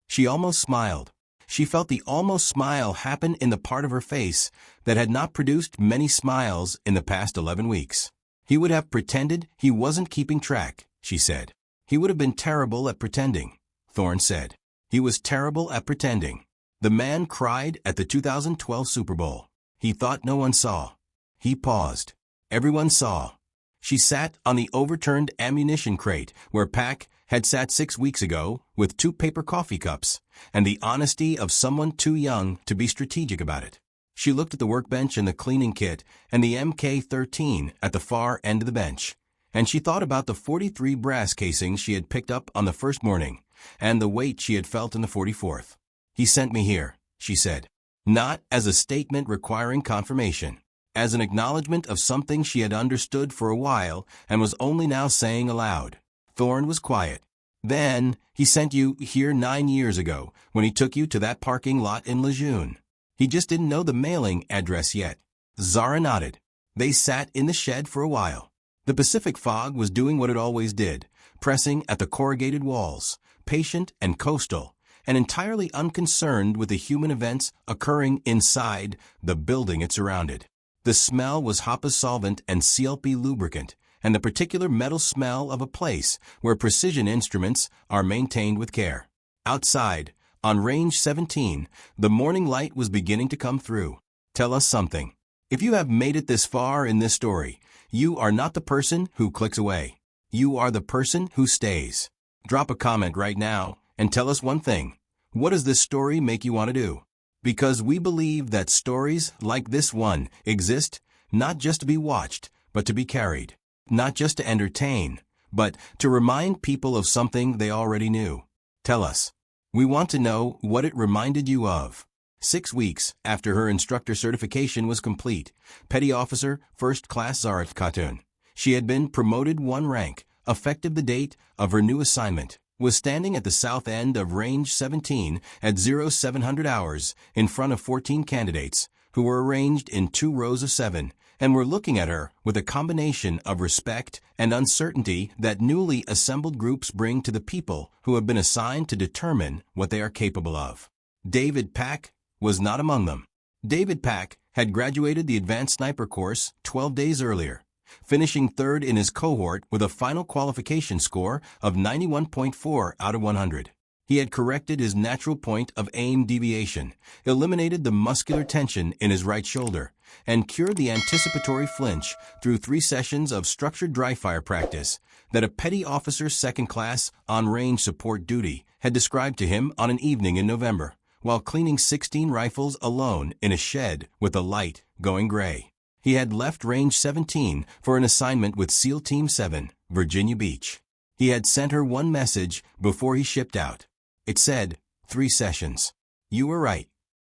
She almost smiled. She felt the almost smile happen in the part of her face that had not produced many smiles in the past 11 weeks. He would have pretended he wasn't keeping track, she said. He would have been terrible at pretending, Thorne said. He was terrible at pretending. The man cried at the 2012 Super Bowl. He thought no one saw. He paused. Everyone saw. She sat on the overturned ammunition crate where Pack had sat 6 weeks ago with 2 paper coffee cups and the honesty of someone too young to be strategic about it. She looked at the workbench and the cleaning kit and the MK-13 at the far end of the bench, and she thought about the 43 brass casings she had picked up on the first morning and the weight she had felt in the 44th. He sent me here, she said, not as a statement requiring confirmation, as an acknowledgement of something she had understood for a while and was only now saying aloud. Thorne was quiet. Then, he sent you here 9 years ago when he took you to that parking lot in Lejeune. He just didn't know the mailing address yet. Zara nodded. They sat in the shed for a while. The Pacific fog was doing what it always did, pressing at the corrugated walls, patient and coastal, and entirely unconcerned with the human events occurring inside the building it surrounded. The smell was HAPA solvent and CLP lubricant, and the particular metal smell of a place where precision instruments are maintained with care. Outside, on range 17, the morning light was beginning to come through. Tell us something. If you have made it this far in this story, you are not the person who clicks away. You are the person who stays. Drop a comment right now and tell us one thing. What does this story make you want to do? Because we believe that stories like this one exist not just to be watched, but to be carried. Not just to entertain, but to remind people of something they already knew. Tell us. We want to know what it reminded you of. 6 weeks after her instructor certification was complete, Petty Officer First Class Zara Platoon, she had been promoted 1 rank, effective the date of her new assignment, was standing at the south end of range 17 at 0700 hours in front of 14 candidates who were arranged in 2 rows of 7 and were looking at her with a combination of respect and uncertainty that newly assembled groups bring to the people who have been assigned to determine what they are capable of. David Pack was not among them. David Pack had graduated the Advanced Sniper course 12 days earlier, finishing 3rd in his cohort with a final qualification score of 91.4 out of 100. He had corrected his natural point of aim deviation, eliminated the muscular tension in his right shoulder, and cured the anticipatory flinch through 3 sessions of structured dry fire practice that a petty officer's second class on-range support duty had described to him on an evening in November, while cleaning 16 rifles alone in a shed with the light going gray. He had left range 17 for an assignment with SEAL Team 7, Virginia Beach. He had sent her one message before he shipped out. It said, 3 sessions. You were right.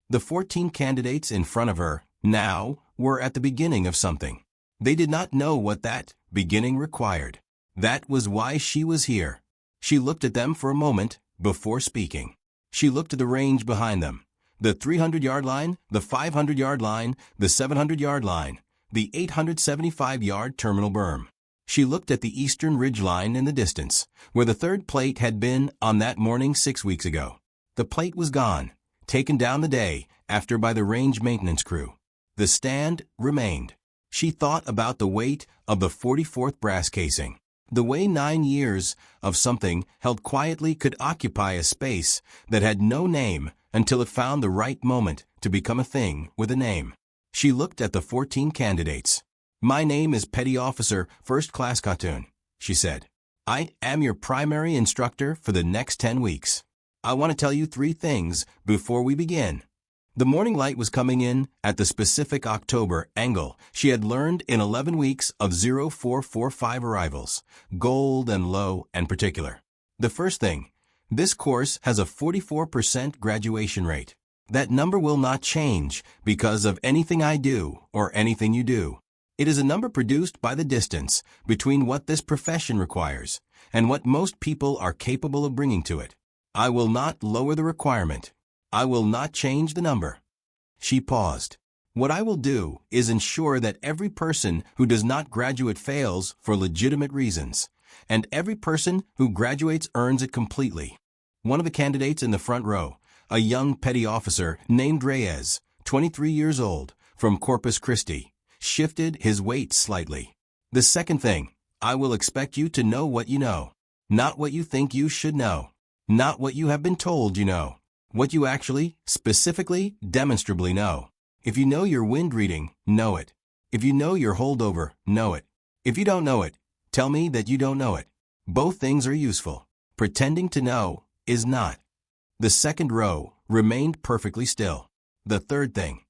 The 14 candidates in front of her now were at the beginning of something. They did not know what that beginning required. That was why she was here. She looked at them for a moment before speaking. She looked at the range behind them. The 300-yard line, the 500-yard line, the 700-yard line, the 875-yard terminal berm. She looked at the eastern ridgeline in the distance, where the 3rd plate had been on that morning 6 weeks ago. The plate was gone, taken down the day after by the range maintenance crew. The stand remained. She thought about the weight of the 44th brass casing. The way 9 years of something held quietly could occupy a space that had no name until it found the right moment to become a thing with a name. She looked at the 14 candidates. My name is Petty Officer First Class Platoon, she said. I am your primary instructor for the next 10 weeks. I want to tell you 3 things before we begin. The morning light was coming in at the specific October angle she had learned in 11 weeks of 0445 arrivals, gold and low and particular. The first thing, this course has a 44% graduation rate. That number will not change because of anything I do or anything you do. It is a number produced by the distance between what this profession requires and what most people are capable of bringing to it. I will not lower the requirement. I will not change the number. She paused. What I will do is ensure that every person who does not graduate fails for legitimate reasons, and every person who graduates earns it completely. One of the candidates in the front row, a young petty officer named Reyes, 23 years old, from Corpus Christi, shifted his weight slightly. The second thing, I will expect you to know what you know, not what you think you should know, not what you have been told you know, what you actually, specifically, demonstrably know. If you know your wind reading, know it. If you know your holdover, know it. If you don't know it, tell me that you don't know it. Both things are useful. Pretending to know is not. The second row remained perfectly still. The third thing.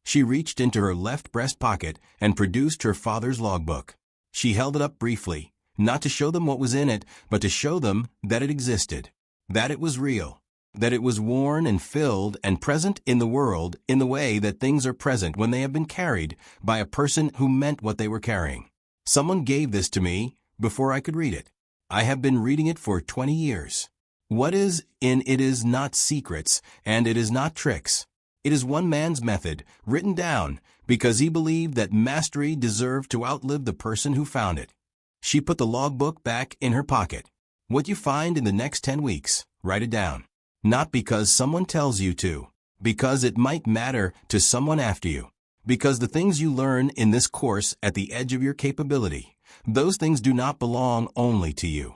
She reached into her left breast pocket and produced her father's logbook. She held it up briefly, not to show them what was in it, but to show them that it existed, that it was real, that it was worn and filled and present in the world in the way that things are present when they have been carried by a person who meant what they were carrying. Someone gave this to me before I could read it. I have been reading it for 20 years. What is in it is not secrets, and it is not tricks. It is one man's method, written down, because he believed that mastery deserved to outlive the person who found it. She put the logbook back in her pocket. What you find in the next 10 weeks, write it down. Not because someone tells you to, because it might matter to someone after you. Because the things you learn in this course at the edge of your capability, those things do not belong only to you.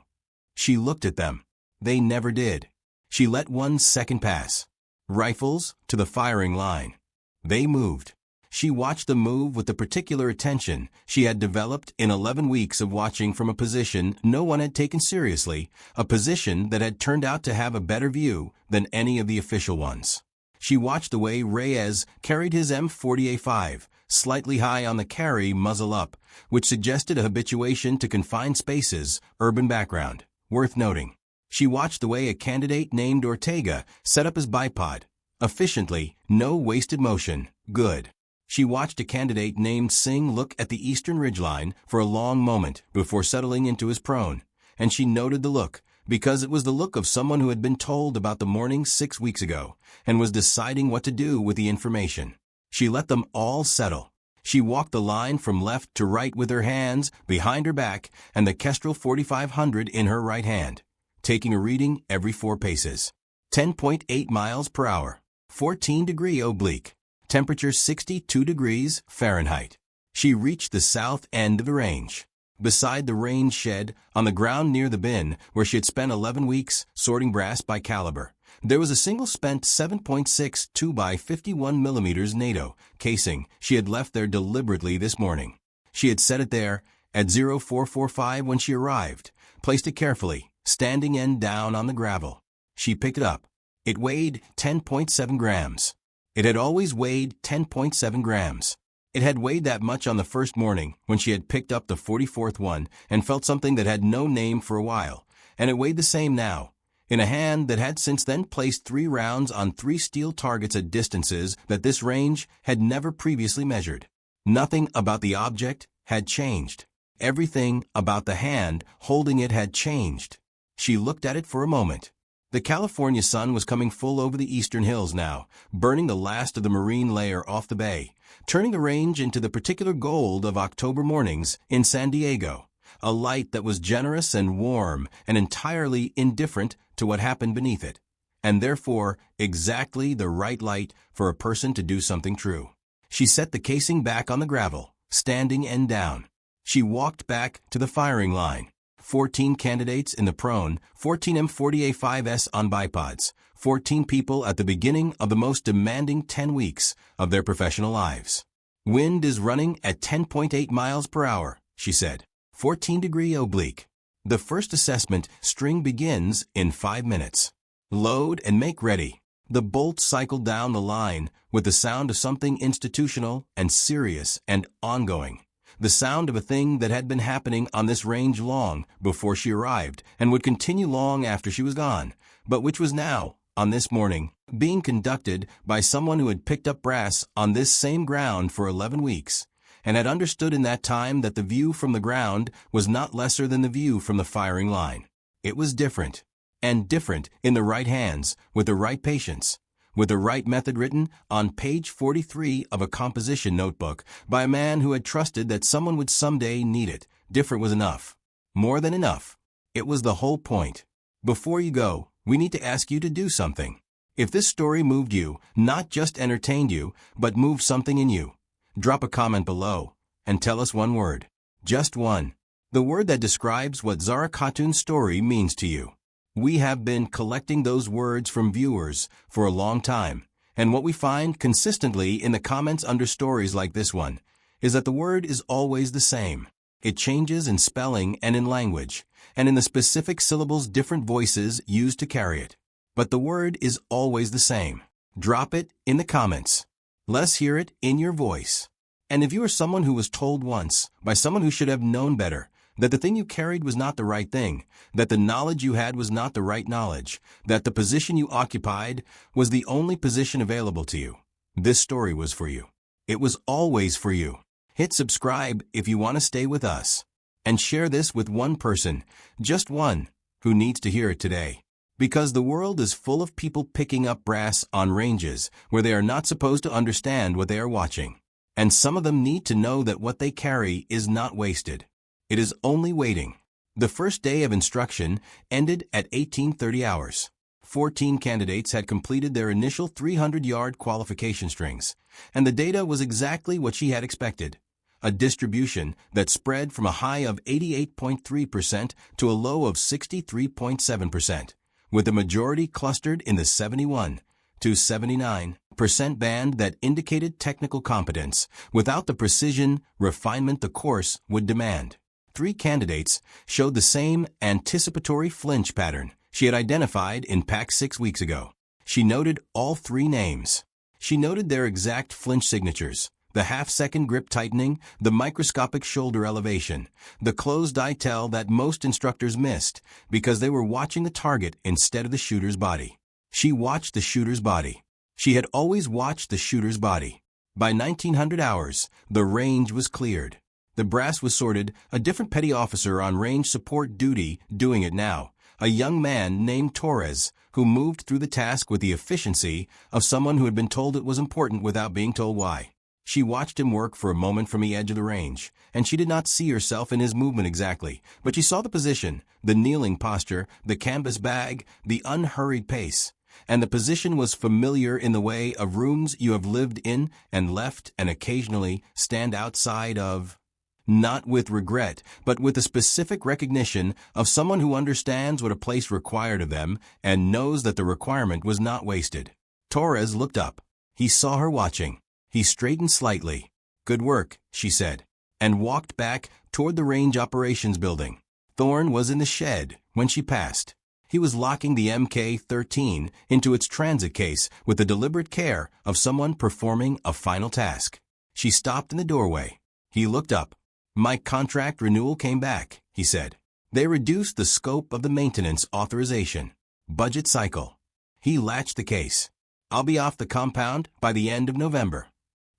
She looked at them. They never did. She let 1 second pass. Rifles to the firing line. They moved. She watched them move with the particular attention she had developed in 11 weeks of watching from a position no one had taken seriously, a position that had turned out to have a better view than any of the official ones. She watched the way Reyes carried his M40A5, slightly high on the carry, muzzle up, which suggested a habituation to confined spaces, urban background. Worth noting. She watched the way a candidate named Ortega set up his bipod. Efficiently, no wasted motion, good. She watched a candidate named Singh look at the eastern ridgeline for a long moment before settling into his prone, and she noted the look, because it was the look of someone who had been told about the morning 6 weeks ago and was deciding what to do with the information. She let them all settle. She walked the line from left to right with her hands behind her back and the Kestrel 4500 in her right hand, taking a reading every 4 paces. 10.8 miles per hour, 14° oblique. Temperature 62 degrees Fahrenheit. She reached the south end of the range. Beside the range shed, on the ground near the bin, where she had spent 11 weeks sorting brass by caliber, there was a single spent 7.6 2x51mm NATO casing she had left there deliberately this morning. She had set it there at 0445 when she arrived, placed it carefully, standing end down on the gravel. She picked it up. It weighed 10.7 grams. It had always weighed 10.7 grams. It had weighed that much on the first morning when she had picked up the 44th one and felt something that had no name for a while, and it weighed the same now, in a hand that had since then placed 3 rounds on 3 steel targets at distances that this range had never previously measured. Nothing about the object had changed. Everything about the hand holding it had changed. She looked at it for a moment. The California sun was coming full over the eastern hills now, burning the last of the marine layer off the bay, turning the range into the particular gold of October mornings in San Diego, a light that was generous and warm and entirely indifferent to what happened beneath it, and therefore exactly the right light for a person to do something true. She set the casing back on the gravel, standing end down. She walked back to the firing line. 14 candidates in the prone, 14 M40A5s on bipods, 14 people at the beginning of the most demanding 10 weeks of their professional lives. Wind is running at 10.8 miles per hour, she said. 14° oblique. The first assessment string begins in 5 minutes. Load and make ready. The bolt cycled down the line with the sound of something institutional and serious and ongoing. The sound of a thing that had been happening on this range long before she arrived and would continue long after she was gone, but which was now on this morning, being conducted by someone who had picked up brass on this same ground for 11 weeks, and had understood in that time that the view from the ground was not lesser than the view from the firing line. It was different, and different in the right hands, with the right patience, with the right method written on page 43 of a composition notebook by a man who had trusted that someone would someday need it. Different was enough. More than enough. It was the whole point. Before you go, we need to ask you to do something. If this story moved you, not just entertained you, but moved something in you, drop a comment below and tell us one word. Just one. The word that describes what Zara Khatun's story means to you. We have been collecting those words from viewers for a long time, and what we find consistently in the comments under stories like this one is that the word is always the same. It changes in spelling and in language, and in the specific syllables different voices used to carry it. But the word is always the same. Drop it in the comments. Let's hear it in your voice. And if you are someone who was told once, by someone who should have known better, that the thing you carried was not the right thing, that the knowledge you had was not the right knowledge, that the position you occupied was the only position available to you, this story was for you. It was always for you. Hit subscribe if you want to stay with us. And share this with one person, just one, who needs to hear it today. Because the world is full of people picking up brass on ranges where they are not supposed to understand what they are watching. And some of them need to know that what they carry is not wasted. It is only waiting. The first day of instruction ended at 18:30 hours. 14 candidates had completed their initial 300-yard qualification strings, and the data was exactly what she had expected. A distribution that spread from a high of 88.3% to a low of 63.7%, with the majority clustered in the 71 to 79% band that indicated technical competence without the precision, refinement the course would demand. 3 candidates showed the same anticipatory flinch pattern she had identified in PAC 6 weeks ago. She noted all 3 names. She noted their exact flinch signatures, the half-second grip tightening, the microscopic shoulder elevation, the closed eye tell that most instructors missed because they were watching the target instead of the shooter's body. She watched the shooter's body. She had always watched the shooter's body. By 1900 hours, the range was cleared. The brass was sorted, a different petty officer on range support duty doing it now, a young man named Torres, who moved through the task with the efficiency of someone who had been told it was important without being told why. She watched him work for a moment from the edge of the range, and she did not see herself in his movement exactly, but she saw the position, the kneeling posture, the canvas bag, the unhurried pace. And the position was familiar in the way of rooms you have lived in and left and occasionally stand outside of. Not with regret, but with a specific recognition of someone who understands what a place required of them and knows that the requirement was not wasted. Torres looked up. He saw her watching. He straightened slightly. "Good work," she said, and walked back toward the range operations building. Thorne was in the shed when she passed. He was locking the MK-13 into its transit case with the deliberate care of someone performing a final task. She stopped in the doorway. He looked up. "My contract renewal came back," he said. "They reduced the scope of the maintenance authorization. Budget cycle." He latched the case. "I'll be off the compound by the end of November."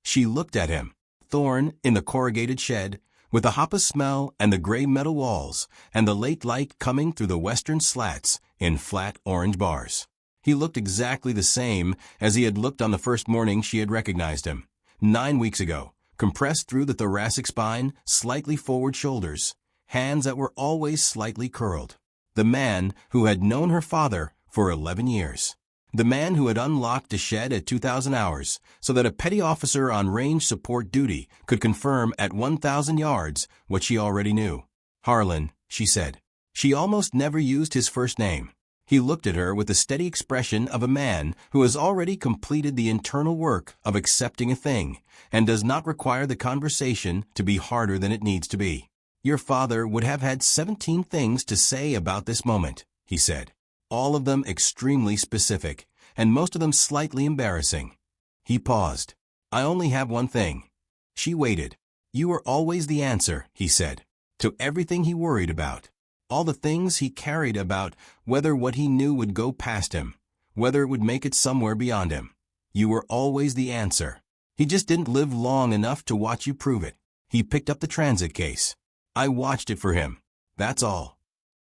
She looked at him. Thorne in the corrugated shed, with the hoppus smell and the gray metal walls, and the late light coming through the western slats in flat orange bars. He looked exactly the same as he had looked on the first morning she had recognized him, 9 weeks ago. Compressed through the thoracic spine, slightly forward shoulders, hands that were always slightly curled. The man who had known her father for 11 years. The man who had unlocked a shed at 2,000 hours so that a petty officer on range support duty could confirm at 1,000 yards what she already knew. "Harlan," she said. She almost never used his first name. He looked at her with the steady expression of a man who has already completed the internal work of accepting a thing and does not require the conversation to be harder than it needs to be. "Your father would have had 17 things to say about this moment," he said. "All of them extremely specific, and most of them slightly embarrassing." He paused. "I only have one thing." She waited. "You were always the answer," he said, to everything he worried about. All the things he carried about, whether what he knew would go past him, whether it would make it somewhere beyond him. You were always the answer. He just didn't live long enough to watch you prove it. He picked up the transit case. I watched it for him. That's all.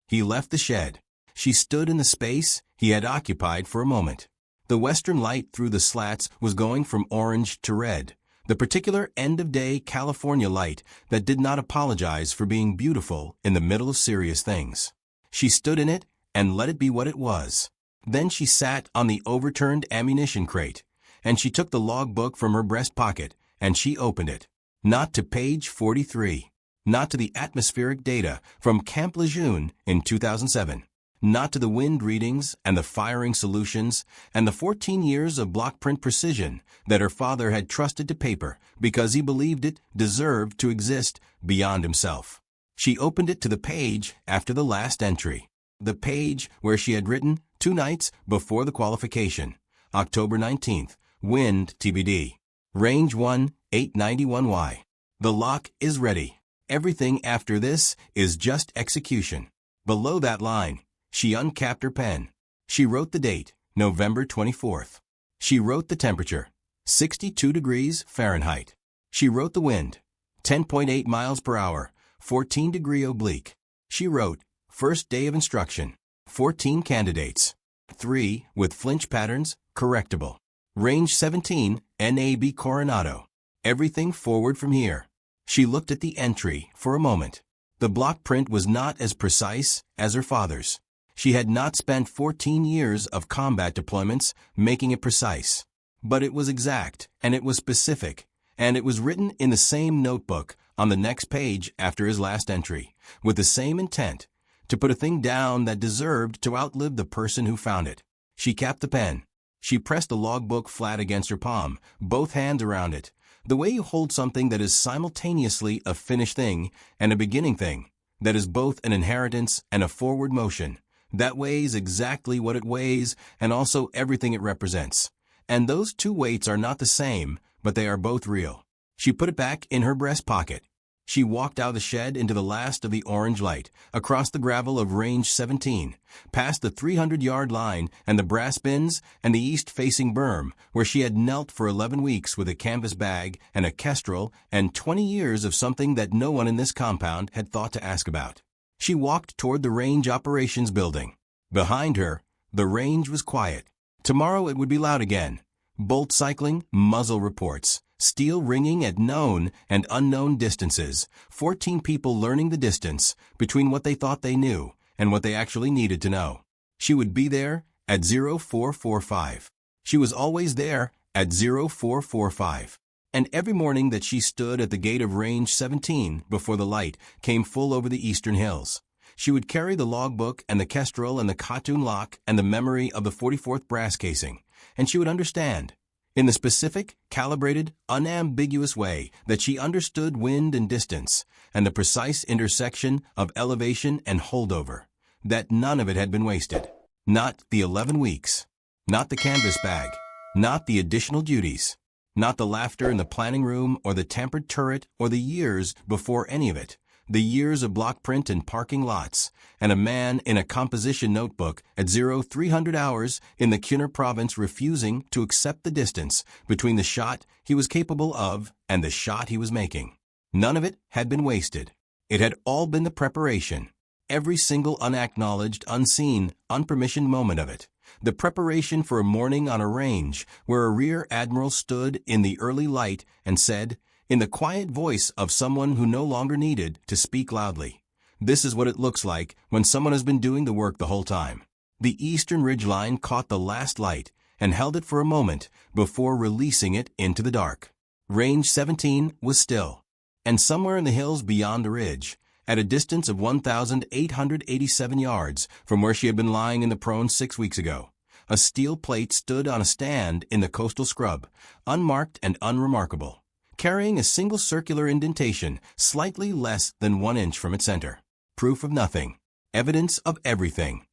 He left the shed. She stood in the space he had occupied for a moment. The western light through the slats was going from orange to red, the particular end-of-day California light that did not apologize for being beautiful in the middle of serious things. She stood in it and let it be what it was. Then she sat on the overturned ammunition crate, and she took the logbook from her breast pocket, and she opened it. Not to page 43. Not to the atmospheric data from Camp Lejeune in 2007. Not to the wind readings and the firing solutions and the 14 years of block print precision that her father had trusted to paper because he believed it deserved to exist beyond himself. She opened it to the page after the last entry. The page where she had written 2 nights before the qualification. October 19th. Wind TBD. Range 1, 891Y. The lock is ready. Everything after this is just execution. Below that line, she uncapped her pen. She wrote the date, November 24th. She wrote the temperature, 62 degrees Fahrenheit. She wrote the wind, 10.8 miles per hour, 14 degree oblique. She wrote, first day of instruction, 14 candidates. 3 with flinch patterns, correctable. Range 17, NAB Coronado. Everything forward from here. She looked at the entry for a moment. The block print was not as precise as her father's. She had not spent 14 years of combat deployments making it precise. But it was exact, and it was specific, and it was written in the same notebook on the next page after his last entry, with the same intent, to put a thing down that deserved to outlive the person who found it. She capped the pen. She pressed the logbook flat against her palm, both hands around it, the way you hold something that is simultaneously a finished thing and a beginning thing, that is both an inheritance and a forward motion, that weighs exactly what it weighs and also everything it represents. And those 2 weights are not the same, but they are both real. She put it back in her breast pocket. She walked out of the shed into the last of the orange light, across the gravel of range 17, past the 300-yard line and the brass bins and the east-facing berm, where she had knelt for 11 weeks with a canvas bag and a kestrel and 20 years of something that no one in this compound had thought to ask about. She walked toward the range operations building. Behind her, the range was quiet. Tomorrow it would be loud again. Bolt cycling, muzzle reports. Steel ringing at known and unknown distances, 14 people learning the distance between what they thought they knew and what they actually needed to know. She would be there at 0445. She was always there at 0445. And every morning that she stood at the gate of range 17 before the light came full over the eastern hills, she would carry the logbook and the kestrel and the Platoon lock and the memory of the 44th brass casing, and she would understand, in the specific, calibrated, unambiguous way that she understood wind and distance and the precise intersection of elevation and holdover, that none of it had been wasted. Not the 11 weeks. Not the canvas bag. Not the additional duties. Not the laughter in the planning room or the tempered turret or the years before any of it. The years of block print in parking lots, and a man in a composition notebook at 0300 hours in the Cunner province refusing to accept the distance between the shot he was capable of and the shot he was making. None of it had been wasted. It had all been the preparation. Every single unacknowledged, unseen, unpermissioned moment of it. The preparation for a morning on a range where a rear admiral stood in the early light and said, in the quiet voice of someone who no longer needed to speak loudly, this is what it looks like when someone has been doing the work the whole time. The eastern ridgeline caught the last light and held it for a moment before releasing it into the dark. Range 17 was still, and somewhere in the hills beyond the ridge, at a distance of 1,887 yards from where she had been lying in the prone 6 weeks ago, a steel plate stood on a stand in the coastal scrub, unmarked and unremarkable, carrying a single circular indentation slightly less than 1 inch from its center. Proof of nothing. Evidence of everything.